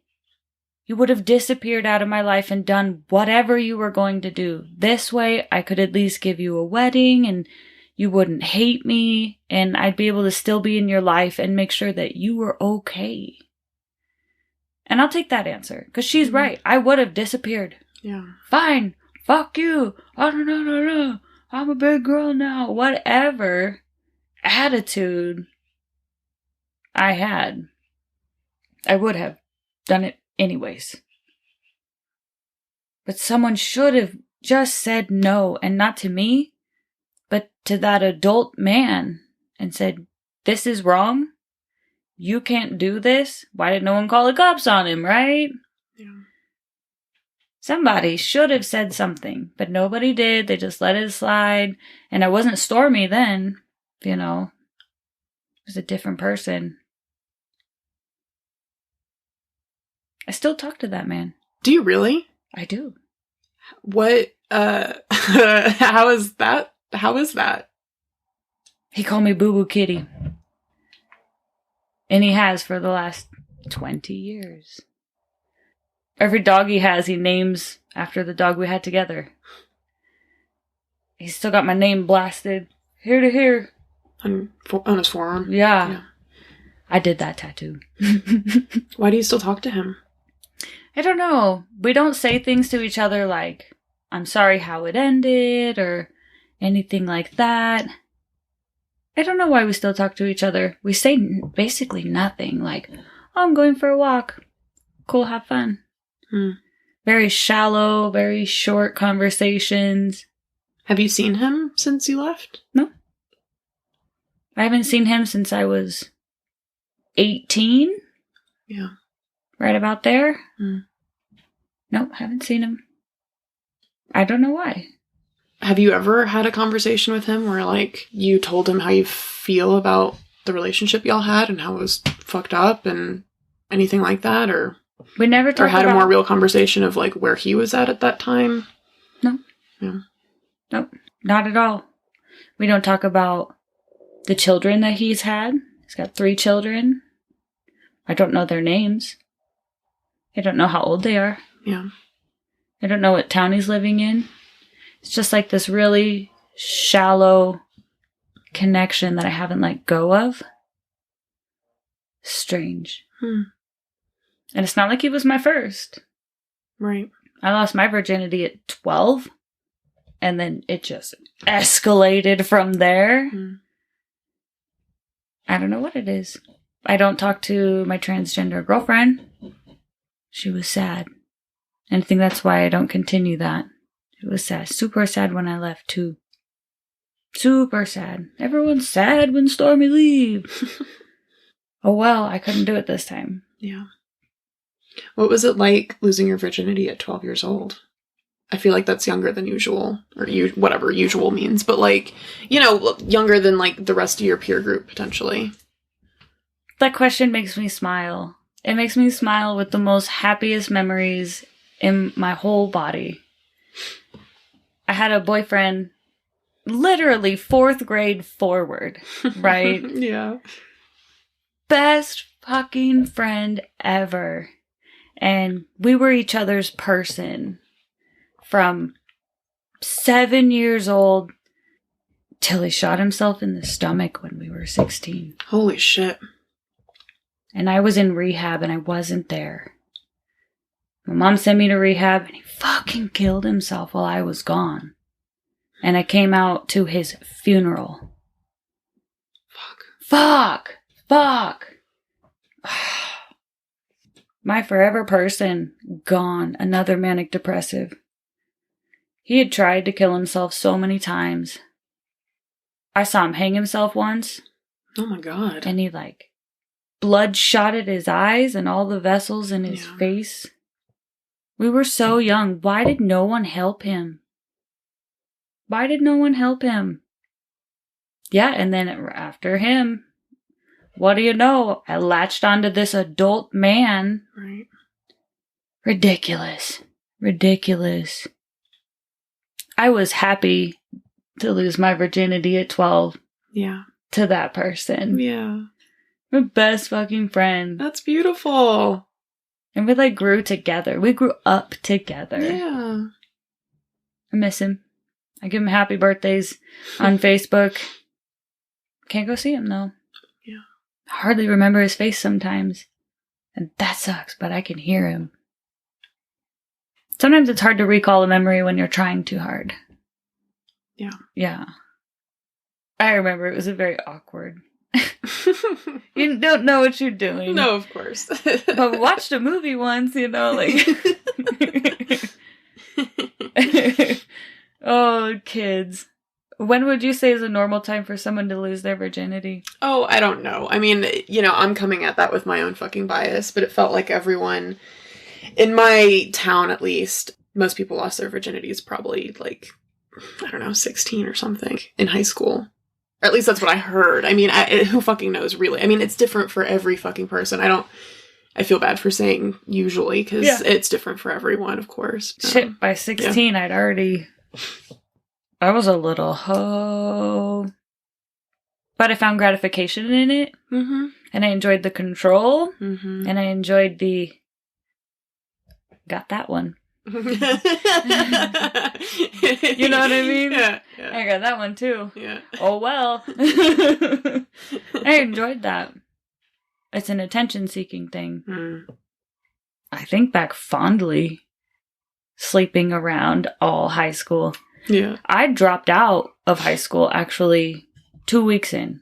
You would have disappeared out of my life and done whatever you were going to do. This way, I could at least give you a wedding and you wouldn't hate me and I'd be able to still be in your life and make sure that you were okay. And I'll take that answer because she's right. I would have disappeared. Yeah. Fine. Fuck you. Oh, no. I'm a big girl now. Whatever attitude I had, I would have done it anyways. But someone should have just said no, and not to me, but to that adult man and said, this is wrong. You can't do this. Why did no one call the cops on him, right? Yeah. Somebody should have said something, but nobody did. They just let it slide. And I wasn't Stormy then, you know. was a different person. I still talk to that man. Do you really? I do. What, how is that? How is that? He called me Boo Boo Kitty. And he has for the last 20 years. Every dog he has, he names after the dog we had together. He's still got my name blasted. Here to here. On his forearm? Yeah. I did that tattoo. Why do you still talk to him? I don't know. We don't say things to each other like, I'm sorry how it ended, or anything like that. I don't know why we still talk to each other. We say basically nothing. Like, oh, I'm going for a walk. Cool, have fun. Very shallow, very short conversations. Have you seen him since you left? No. I haven't seen him since I was 18. Yeah. Right about there. Nope, haven't seen him. I don't know why. Have you ever had a conversation with him where, like, you told him how you feel about the relationship y'all had and how it was fucked up and anything like that? Or we never talked or had a more real conversation of, like, where he was at that time? No. Yeah. Nope, not at all. We don't talk about the children that he's had. He's got 3 children. I don't know their names. I don't know how old they are. Yeah. I don't know what town he's living in. It's just like this really shallow connection that I haven't let go of. Strange. And it's not like he was my first. Right. I lost my virginity at 12. And then it just escalated from there. I don't know what it is. I don't talk to my transgender girlfriend. She was sad. And I think that's why I don't continue that. It was sad. Super sad when I left, too. Super sad. Everyone's sad when Stormy leaves. Oh, well, I couldn't do it this time. Yeah. What was it like losing your virginity at 12 years old? I feel like that's younger than usual, or whatever usual means, but, like, you know, younger than, like, the rest of your peer group, potentially. That question makes me smile. It makes me smile with the most happiest memories in my whole body. I had a boyfriend literally 4th grade forward, right? Yeah. Best fucking friend ever. And we were each other's person from 7 years old till he shot himself in the stomach when we were 16. Holy shit. And I was in rehab and I wasn't there. My mom sent me to rehab and he fucking killed himself while I was gone. And I came out to his funeral. Fuck. My forever person, gone. Another manic depressive. He had tried to kill himself so many times. I saw him hang himself once. Oh my God. And he, like, blood shot at his eyes and all the vessels in his face. We were so young. Why did no one help him? Why did no one help him? Yeah, and then after him, what do you know? I latched onto this adult man. Right. Ridiculous. I was happy to lose my virginity at 12. Yeah. To that person. Yeah. My best fucking friend. That's beautiful. And we, like, grew together. We grew up together. Yeah. I miss him. I give him happy birthdays on Facebook. Can't go see him, though. Yeah. I hardly remember his face sometimes. And that sucks, but I can hear him. Sometimes it's hard to recall a memory when you're trying too hard. Yeah. Yeah. I remember it was a very awkward. You don't know what you're doing. No, of course. But we watched a movie once, you know, like... Oh, kids. When would you say is a normal time for someone to lose their virginity? Oh, I don't know. I mean, you know, I'm coming at that with my own fucking bias, but it felt like everyone, in my town at least, most people lost their virginities probably, like, I don't know, 16 or something in high school. Or at least that's what I heard. I mean, who fucking knows, really? I mean, it's different for every fucking person. I feel bad for saying usually, because it's different for everyone, of course. Shit, by 16, I was a little hoe. But I found gratification in it. Mm-hmm. And I enjoyed the control. Mm-hmm. And I enjoyed got that one. You know what I mean? Yeah. I got that one too. Yeah. Oh well. I enjoyed that. It's an attention-seeking thing. Mm. I think back fondly, sleeping around all high school. Yeah. I dropped out of high school actually 2 weeks in.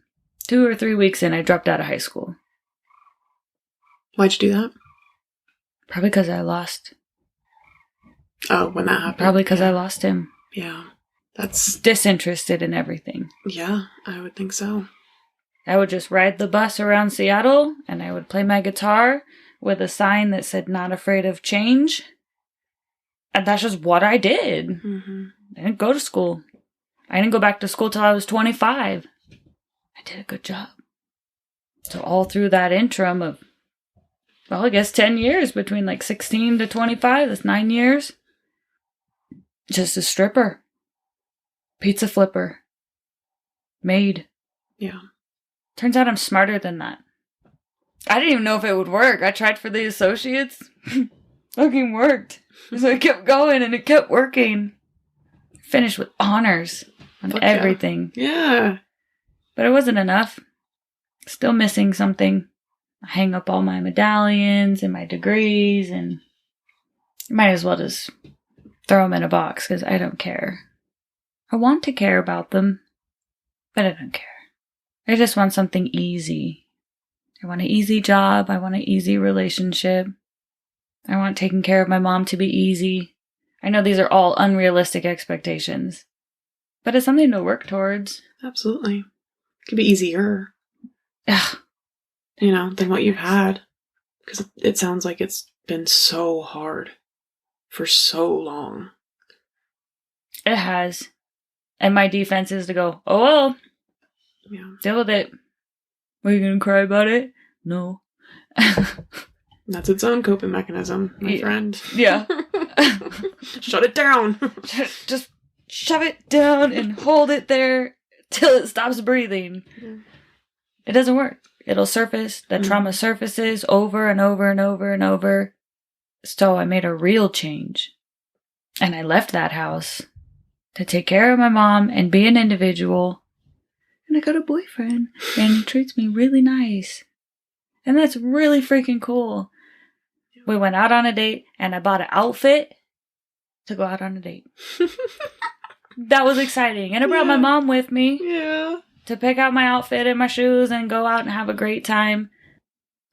2 or 3 weeks in, I dropped out of high school. Why'd you do that? Probably because I lost. Oh, when that happened? Probably because I lost him. Yeah. That's disinterested in everything. Yeah, I would think so. I would just ride the bus around Seattle, and I would play my guitar with a sign that said, "Not afraid of change." And that's just what I did. Mm-hmm. I didn't go to school. I didn't go back to school till I was 25. I did a good job. So all through that interim of, well, I guess 10 years between like 16 to 25, that's 9 years. Just a stripper. Pizza flipper. Maid. Yeah. Turns out I'm smarter than that. I didn't even know if it would work. I tried for the associates. Fucking worked. So I kept going and it kept working. Finished with honors on everything. Yeah. But it wasn't enough. Still missing something. I hang up all my medallions and my degrees, and I might as well just throw them in a box because I don't care. I want to care about them, but I don't care. I just want something easy. I want an easy job. I want an easy relationship. I want taking care of my mom to be easy. I know these are all unrealistic expectations, but it's something to work towards. Absolutely. It could be easier. Ugh. You know, than what you've had. Because it sounds like it's been so hard for so long. It has. And my defense is to go, oh well. Yeah. Deal with it. Are you going to cry about it? No. That's its own coping mechanism, my friend. Yeah. Shut it down. Just shove it down and hold it there till it stops breathing. Yeah. It doesn't work. It'll surface. The trauma surfaces over and over and over and over. So I made a real change. And I left that house to take care of my mom and be an individual. And I got a boyfriend. And he treats me really nice. And that's really freaking cool. We went out on a date, and I bought an outfit to go out on a date. That was exciting. And I brought my mom with me. Yeah. To pick out my outfit and my shoes and go out and have a great time.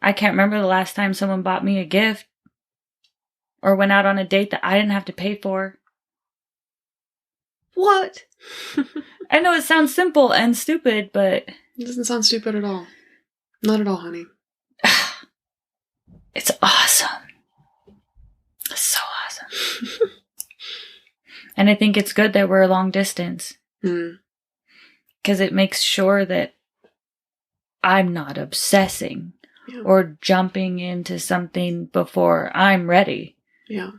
I can't remember the last time someone bought me a gift or went out on a date that I didn't have to pay for. What? I know it sounds simple and stupid, but... It doesn't sound stupid at all. Not at all, honey. It's awesome. It's so awesome. And I think it's good that we're long distance. Because it makes sure that I'm not obsessing or jumping into something before I'm ready. Yeah.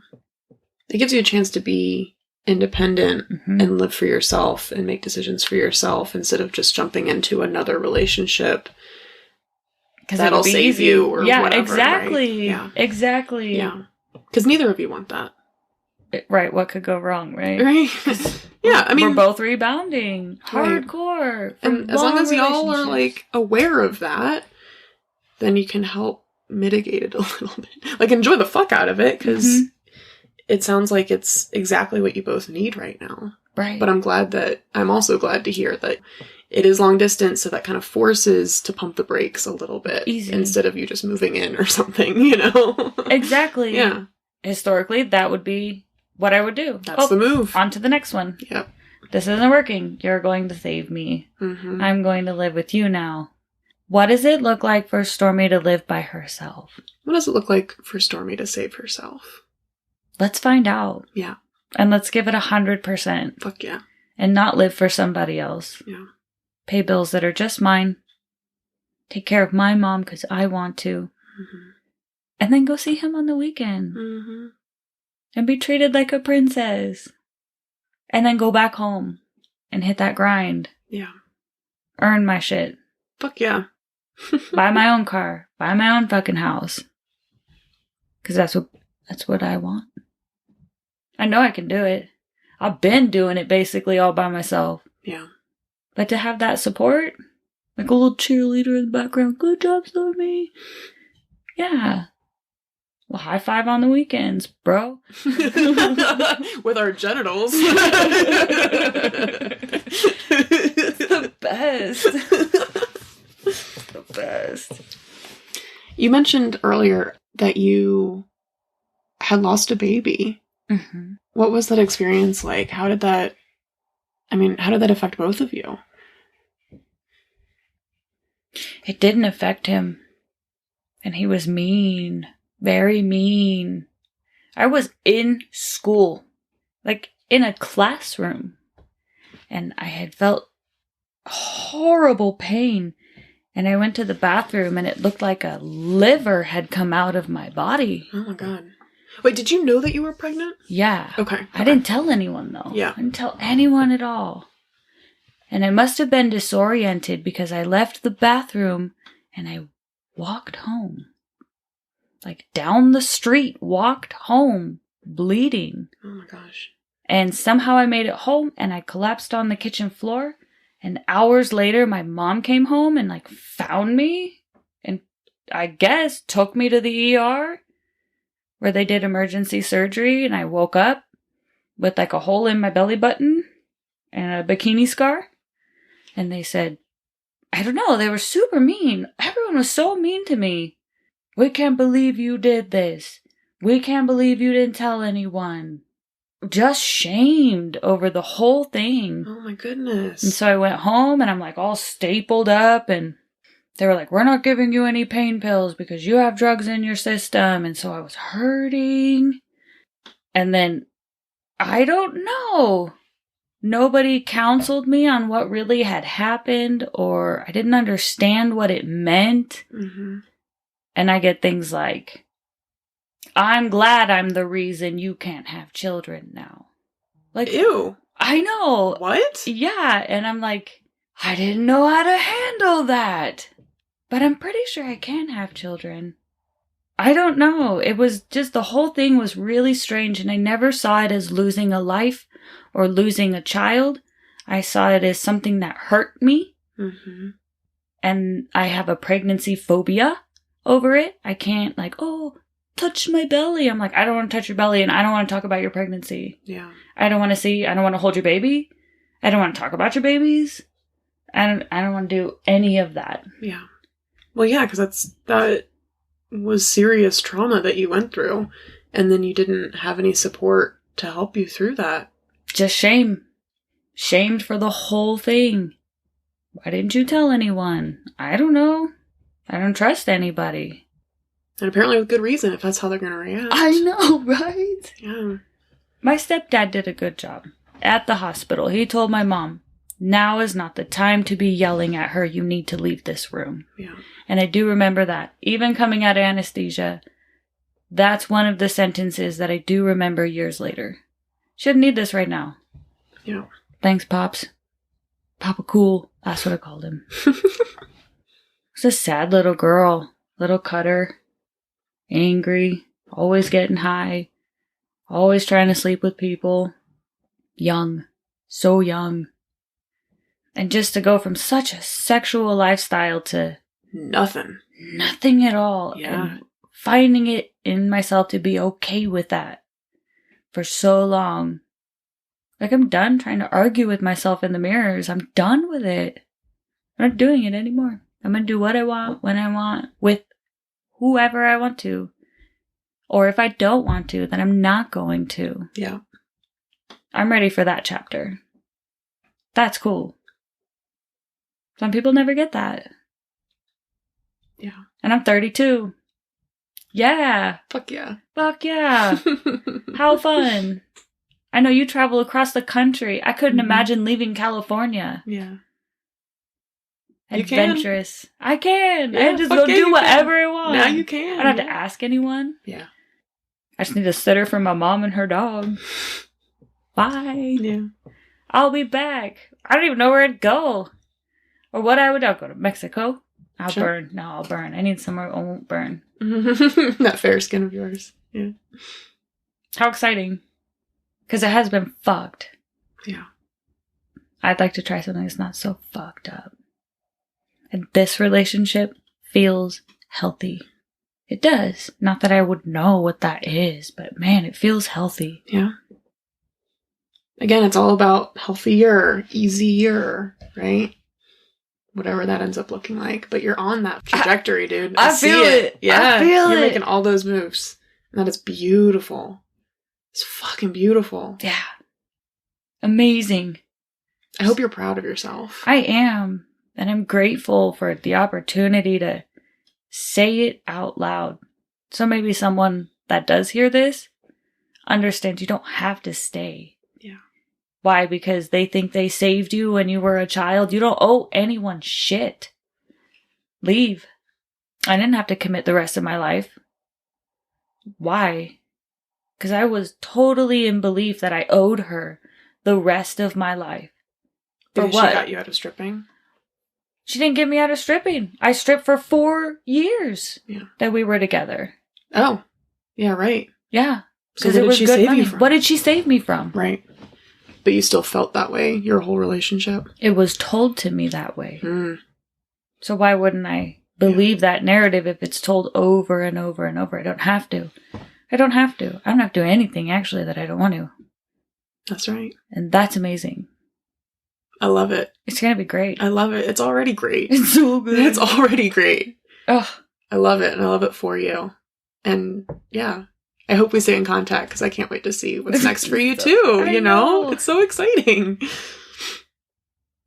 It gives you a chance to be independent and live for yourself and make decisions for yourself instead of just jumping into another relationship that'll save you or whatever. Exactly. Right? Yeah, exactly. Yeah. Because neither of you want that. Right. What could go wrong, right? Right. Yeah, I mean... We're both rebounding. Hardcore. And as long as y'all are, like, aware of that, then you can help mitigate it a little bit. Like, enjoy the fuck out of it, because it sounds like it's exactly what you both need right now. Right. But I'm also glad to hear that it is long distance, so that kind of forces to pump the brakes a little bit. Easy. Instead of you just moving in or something, you know? Exactly. Yeah. Historically, that would be what I would do. That's the move. On to the next one. Yep. This isn't working. You're going to save me. I'm going to live with you now. What does it look like for Stormy to live by herself? What does it look like for Stormy to save herself? Let's find out. Yeah. And let's give it 100%. Fuck yeah. And not live for somebody else. Yeah. pay bills that are just mine, take care of my mom because I want to, and then go see him on the weekend and be treated like a princess, and then go back home and hit that grind. Yeah. Earn my shit. Fuck yeah. Buy my own car. Buy my own fucking house. Because that's what I want. I know I can do it. I've been doing it basically all by myself. Yeah. But to have that support, like a little cheerleader in the background, good job, Stormy. Yeah. Well, high five on the weekends, bro. With our genitals. The best. The best. You mentioned earlier that you had lost a baby. Mm-hmm. What was that experience like? How did that affect both of you? It didn't affect him. And he was mean. Very mean. I was in school. Like, in a classroom. And I had felt horrible pain. And I went to the bathroom and it looked like a liver had come out of my body. Oh my God. Wait, did you know that you were pregnant? Yeah. Okay. I didn't tell anyone though. Yeah. I didn't tell anyone at all. And I must have been disoriented because I left the bathroom and I walked home. Like down the street, walked home, bleeding. Oh my gosh. And somehow I made it home and I collapsed on the kitchen floor. And hours later, my mom came home and like found me and I guess took me to the ER where they did emergency surgery. And I woke up with like a hole in my belly button and a bikini scar. And they said, I don't know, they were super mean. Everyone was so mean to me. We can't believe you did this. We can't believe you didn't tell anyone. Just shamed over the whole thing. Oh my goodness. And so I went home and I'm like all stapled up and they were like, we're not giving you any pain pills because you have drugs in your system. And so I was hurting. And then, I don't know. Nobody counseled me on what really had happened or I didn't understand what it meant. Mm-hmm. And I get things like, I'm glad I'm the reason you can't have children now. Like, ew. I know. What? Yeah. And I'm like, I didn't know how to handle that. But I'm pretty sure I can have children. I don't know. It was just, the whole thing was really strange. And I never saw it as losing a life or losing a child. I saw it as something that hurt me. Mm-hmm. And I have a pregnancy phobia over it. I can't like, oh, touch my belly. I'm like, I don't want to touch your belly and I don't want to talk about your pregnancy. Yeah. I don't want to hold your baby. I don't want to talk about your babies. I don't want to do any of that. Yeah. Well, yeah, because that was serious trauma that you went through. And then you didn't have any support to help you through that. Just shame. Shamed for the whole thing. Why didn't you tell anyone? I don't know. I don't trust anybody. And apparently with good reason, if that's how they're going to react. I know, right? Yeah. My stepdad did a good job. At the hospital, he told my mom, now is not the time to be yelling at her, you need to leave this room. Yeah. And I do remember that. Even coming out of anesthesia, that's one of the sentences that I do remember years later. Shouldn't need this right now. Yeah. Thanks, Pops. Papa Cool. That's what I called him. It's a sad little girl. Little cutter. Angry. Always getting high. Always trying to sleep with people. Young. So young. And just to go from such a sexual lifestyle to nothing at all. Yeah. And finding it in myself to be okay with that for so long. Like, I'm done trying to argue with myself in the mirrors. I'm done with it. I'm not doing it anymore. I'm going to do what I want, when I want, with whoever I want to. Or if I don't want to, then I'm not going to. Yeah. I'm ready for that chapter. That's cool. Some people never get that. Yeah. And I'm 32. Yeah. Fuck yeah. Fuck yeah. How fun. I know you travel across the country. I couldn't imagine leaving California. Yeah. adventurous. I can. Yeah, I just go do whatever can. I want. Now you can. I don't have to ask anyone. Yeah. I just need a sitter for my mom and her dog. Bye. Yeah. I'll be back. I don't even know where I'd go. Or what I would. I'll go to Mexico. I'll burn. No, I'll burn. I need somewhere I won't burn. That fair skin of yours. Yeah. How exciting. Because it has been fucked. Yeah. I'd like to try something that's not so fucked up. And this relationship feels healthy. It does. Not that I would know what that is, but man, it feels healthy. Yeah. Again, it's all about healthier, easier, right? Whatever that ends up looking like. But you're on that trajectory, dude. I feel it. Yeah. I feel You're it. making all those moves. And that is beautiful. It's fucking beautiful. Yeah. Amazing. I hope you're proud of yourself. I am. And I'm grateful for the opportunity to say it out loud. So maybe someone that does hear this understands you don't have to stay. Yeah. Why? Because they think they saved you when you were a child. You don't owe anyone shit. Leave. I didn't have to commit the rest of my life. Why? Because I was totally in belief that I owed her the rest of my life. For Because what? she got you out of stripping? She didn't get me out of stripping. I stripped for 4 years that we were together. Oh. Yeah, right. Yeah. So Because what it did was she good save money. you from? What did she save me from? Right. But you still felt that way your whole relationship? It was told to me that way. Mm. So why wouldn't I believe that narrative if it's told over and over and over? I don't have to. I don't have to. I don't have to do anything, actually, that I don't want to. That's right. And that's amazing. I love it. It's going to be great. I love it. It's already great. It's so good. It's already great. Ugh. I love it, and I love it for you. And yeah, I hope we stay in contact because I can't wait to see what's next for you too. You know, it's so exciting.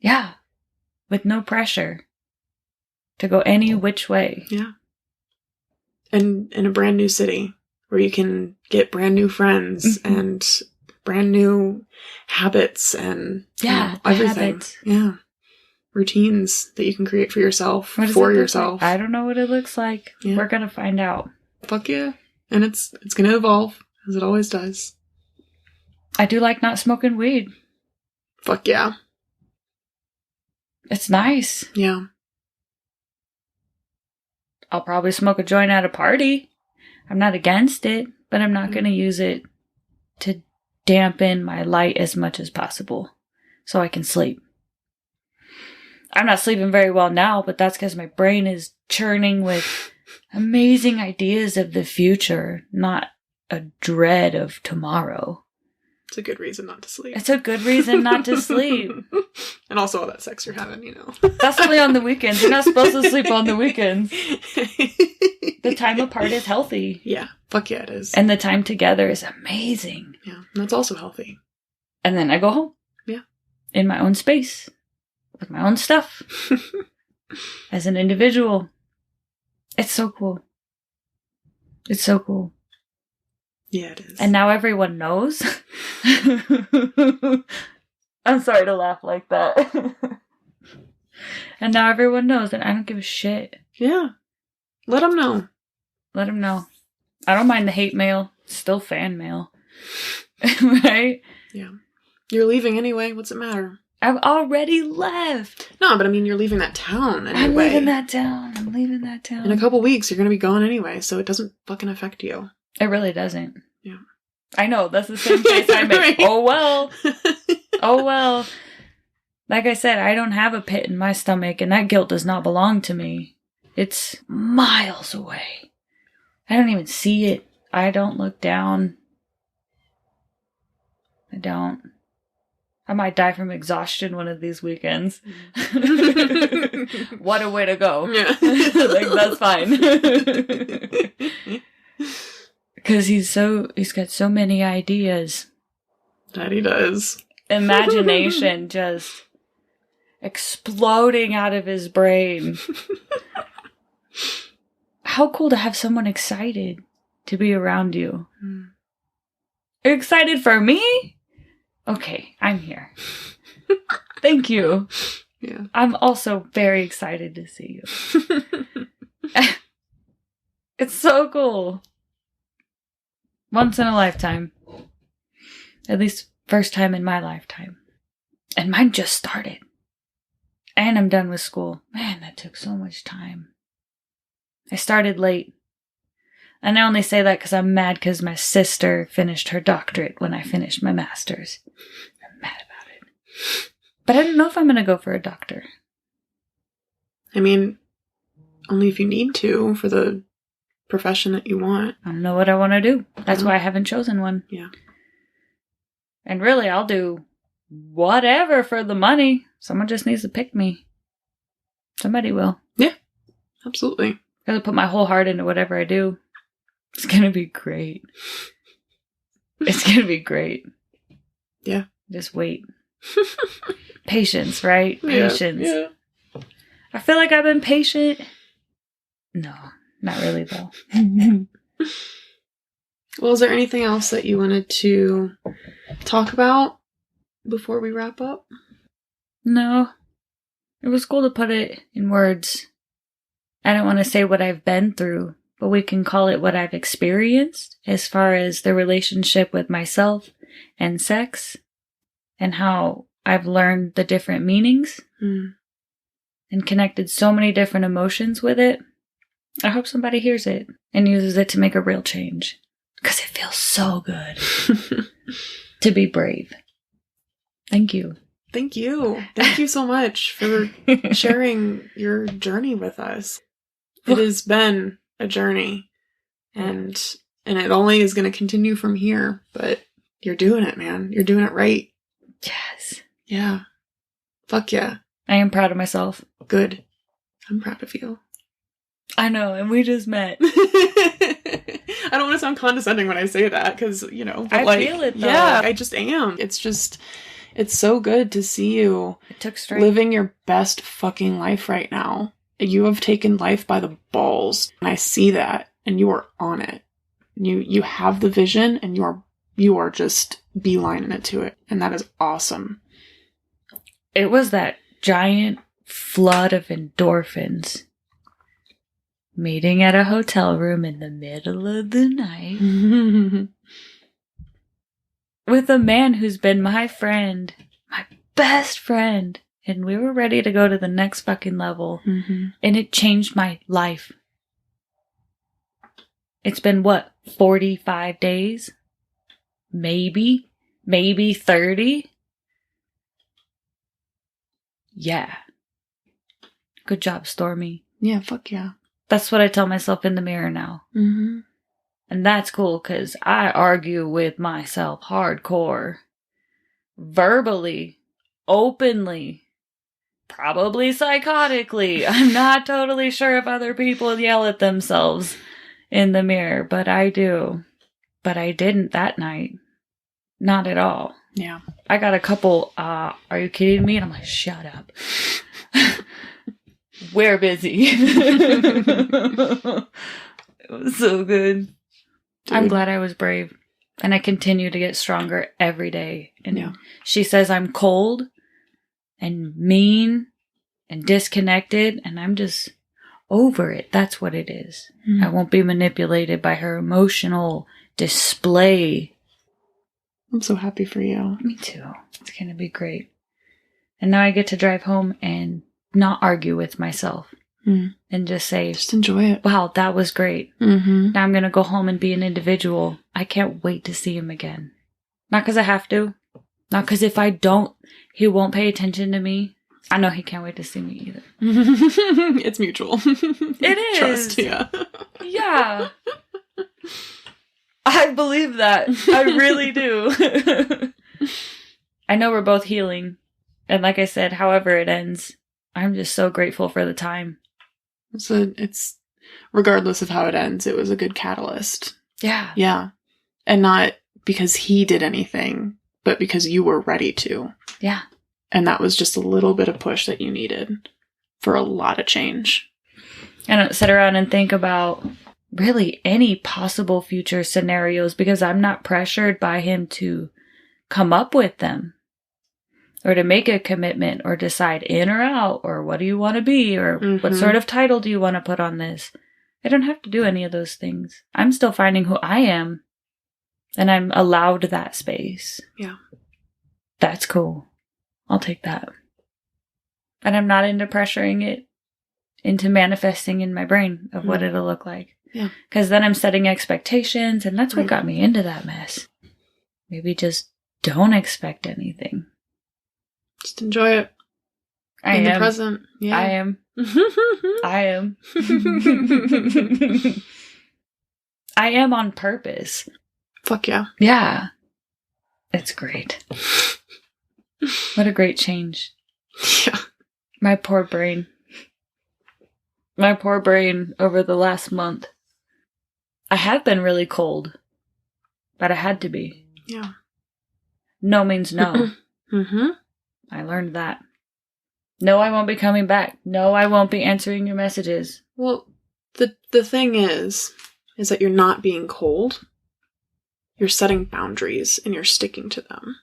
Yeah, with no pressure to go any which way. Yeah, and in a brand new city where you can get brand new friends and brand new habits and everything. Habits. Yeah. Routines that you can create for yourself, for yourself. Like? I don't know what it looks like. Yeah. We're going to find out. Fuck yeah. And it's going to evolve, as it always does. I do like not smoking weed. Fuck yeah. It's nice. Yeah. I'll probably smoke a joint at a party. I'm not against it, but I'm not going to use it to dampen my light as much as possible so I can sleep. I'm not sleeping very well now, but that's because my brain is churning with amazing ideas of the future, not a dread of tomorrow. It's a good reason not to sleep. It's a good reason not to sleep. And also all that sex you're having, you know. That's only on the weekends. You're not supposed to sleep on the weekends. The time apart is healthy. Yeah. Fuck yeah, it is. And the time together is amazing. Yeah. And that's also healthy. And then I go home. Yeah. In my own space. With my own stuff. As an individual. It's so cool. It's so cool. Yeah, it is. And now everyone knows. I'm sorry to laugh like that. And now everyone knows that I don't give a shit. Yeah. Let them know. Let them know. I don't mind the hate mail. It's still fan mail. Right? Yeah. You're leaving anyway. What's it matter? I've already left. No, but I mean, you're leaving that town anyway. I'm leaving that town. In a couple weeks, you're going to be gone anyway, so it doesn't fucking affect you. It really doesn't. Yeah. I know. That's the same face I make. Right. Oh, well. Oh, well. Like I said, I don't have a pit in my stomach, and that guilt does not belong to me. It's miles away. I don't even see it. I don't look down. I don't. I might die from exhaustion one of these weekends. What a way to go. Yeah. Like, that's fine. Because he's got so many ideas. That he does. Imagination just exploding out of his brain. How cool to have someone excited to be around you. Excited for me? Okay, I'm here. Thank you. Yeah. I'm also very excited to see you. It's so cool. Once in a lifetime. At least first time in my lifetime. And mine just started. And I'm done with school. Man, that took so much time. I started late. And I only say that because I'm mad because my sister finished her doctorate when I finished my master's. I'm mad about it. But I don't know if I'm going to go for a doctor. I mean, only if you need to for the profession that you want. I don't know what I want to do. That's why I haven't chosen one. Yeah. And really, I'll do whatever for the money. Someone just needs to pick me. Somebody will. Yeah, absolutely. I'm going to put my whole heart into whatever I do. It's going to be great. It's going to be great. Yeah. Just wait. Patience, right? Patience. Yeah. I feel like I've been patient. No, not really though. Well, is there anything else that you wanted to talk about before we wrap up? No. It was cool to put it in words. I don't want to say what I've been through, but we can call it what I've experienced as far as the relationship with myself and sex and how I've learned the different meanings and connected so many different emotions with it. I hope somebody hears it and uses it to make a real change because it feels so good to be brave. Thank you. Thank you. Thank you so much for sharing your journey with us. It has been a journey and it only is going to continue from here, but you're doing it, man. You're doing it right. Yes. Yeah. Fuck yeah. I am proud of myself. Good. I'm proud of you. I know, and we just met. I don't want to sound condescending when I say that, because, you know, but I feel it, though. Yeah, I just am. It's so good to see you It took straight. living your best fucking life right now. You have taken life by the balls, and I see that, and you are on it. You have the vision, and you are just beelining it to it, and that is awesome. It was that giant flood of endorphins. Meeting at a hotel room in the middle of the night. With a man who's been my friend, my best friend. And we were ready to go to the next fucking level. And it changed my life. It's been, 45 days? Maybe 30? Yeah. Good job, Stormy. Yeah, fuck yeah. That's what I tell myself in the mirror now. And that's cool because I argue with myself hardcore. Verbally. Openly. Probably psychotically. I'm not totally sure if other people yell at themselves in the mirror, but I do. But I didn't that night. Not at all. Yeah. I got a couple, are you kidding me? And I'm like, shut up. We're busy. It was so good. Dude. I'm glad I was brave. And I continue to get stronger every day. And she says I'm cold and mean and disconnected. And I'm just over it. That's what it is. I won't be manipulated by her emotional display. I'm so happy for you. Me too. It's going to be great. And now I get to drive home and not argue with myself and just say, just enjoy it. Wow, that was great. Now I'm going to go home and be an individual. I can't wait to see him again. Not because I have to. Not because if I don't, he won't pay attention to me. I know he can't wait to see me either. It's mutual. It is. Trust, yeah. Yeah. I believe that. I really do. I know we're both healing. And like I said, however it ends, I'm just so grateful for the time. It's regardless of how it ends, it was a good catalyst. Yeah. Yeah. And not because he did anything, but because you were ready to. Yeah. And that was just a little bit of push that you needed for a lot of change. I don't sit around and think about really any possible future scenarios because I'm not pressured by him to come up with them. or to make a commitment or decide in or out, or what do you want to be, or what sort of title do you want to put on this. I don't have to do any of those things. I'm still finding who I am, and I'm allowed that space. Yeah. That's cool. I'll take that. And I'm not into pressuring it into manifesting in my brain of what it'll look like. Yeah. Because then I'm setting expectations, and that's what got me into that mess. Maybe just don't expect anything. Just enjoy it. I am. The present. Yeah. I am. I am. I am on purpose. Fuck yeah. Yeah. It's great. What a great change. Yeah. My poor brain. My poor brain over the last month. I have been really cold, but I had to be. Yeah. No means no. I learned that. No, I won't be coming back. No, I won't be answering your messages. Well, the thing is that you're not being cold. You're setting boundaries and you're sticking to them.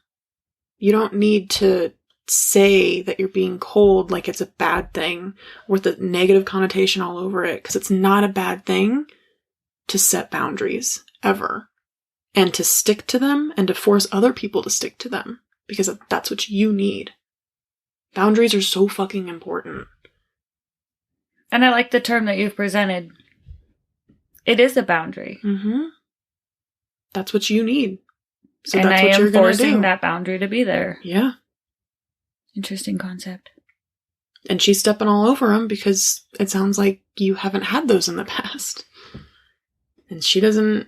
You don't need to say that you're being cold like it's a bad thing with a negative connotation all over it, because it's not a bad thing to set boundaries, ever. And to stick to them and to force other people to stick to them, because that's what you need. Boundaries are so fucking important. And I like the term that you've presented. It is a boundary. That's what you need. So and that's I what you're am going to forcing do. that boundary to be there. Yeah. Interesting concept. And she's stepping all over them because it sounds like you haven't had those in the past. And she doesn't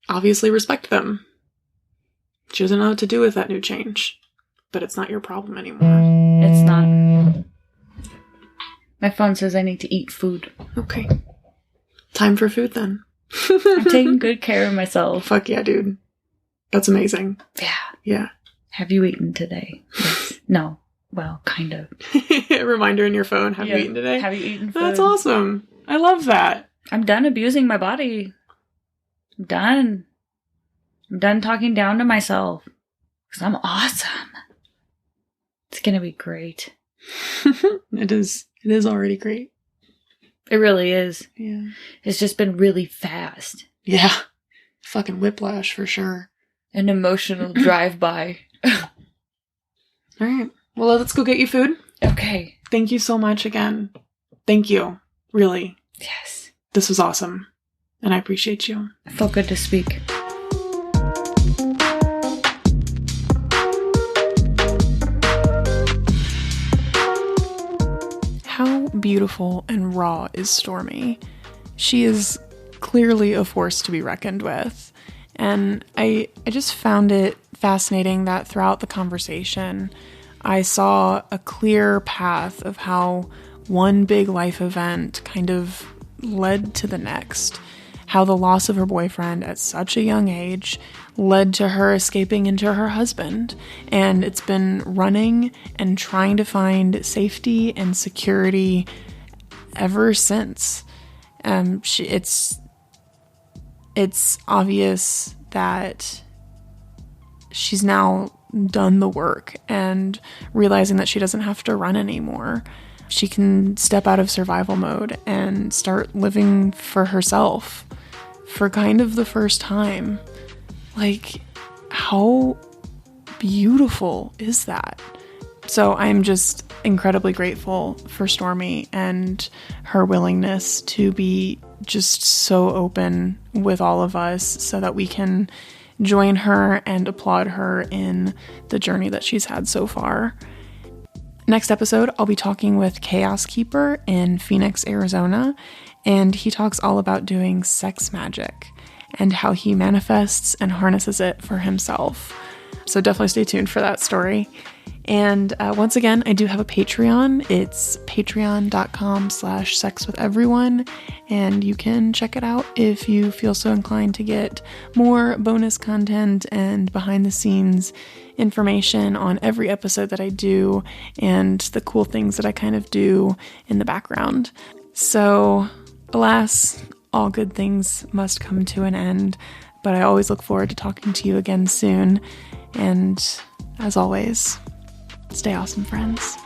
obviously respect them. She doesn't know what to do with that new change. But it's not your problem anymore. It's not. My phone says I need to eat food. Okay. Time for food then. I'm taking good care of myself. Fuck yeah, dude. That's amazing. Yeah. Yeah. Have you eaten today? Yes. No. Well, kind of. Reminder in your phone. Have you eaten today? Have you eaten food? That's awesome. I love that. I'm done abusing my body. I'm done. I'm done talking down to myself. Because I'm awesome. It's going to be great. It is. It is already great. It really is. Yeah. It's just been really fast. Yeah. Fucking whiplash for sure. An emotional drive-by. All right. Well, let's go get you food. Okay. Thank you so much again. Thank you. Really. Yes. This was awesome. And I appreciate you. It felt good to speak. How beautiful and raw is Stormy. She is clearly a force to be reckoned with. And I just found it fascinating that throughout the conversation, I saw a clear path of how one big life event kind of led to the next. How the loss of her boyfriend at such a young age led to her escaping into her husband. And it's been running and trying to find safety and security ever since. It's obvious that she's now done the work and realizing that she doesn't have to run anymore. She can step out of survival mode and start living for herself for kind of the first time. Like, how beautiful is that? So I'm just incredibly grateful for Stormy and her willingness to be just so open with all of us so that we can join her and applaud her in the journey that she's had so far. Next episode, I'll be talking with Chaos Keeper in Phoenix, Arizona, and he talks all about doing sex magic and how he manifests and harnesses it for himself. So definitely stay tuned for that story. And once again, I do have a Patreon. It's patreon.com/sexwitheveryone. And you can check it out if you feel so inclined to get more bonus content and behind the scenes information on every episode that I do and the cool things that I kind of do in the background. So, alas, all good things must come to an end. But I always look forward to talking to you again soon. And as always, Stay awesome, friends.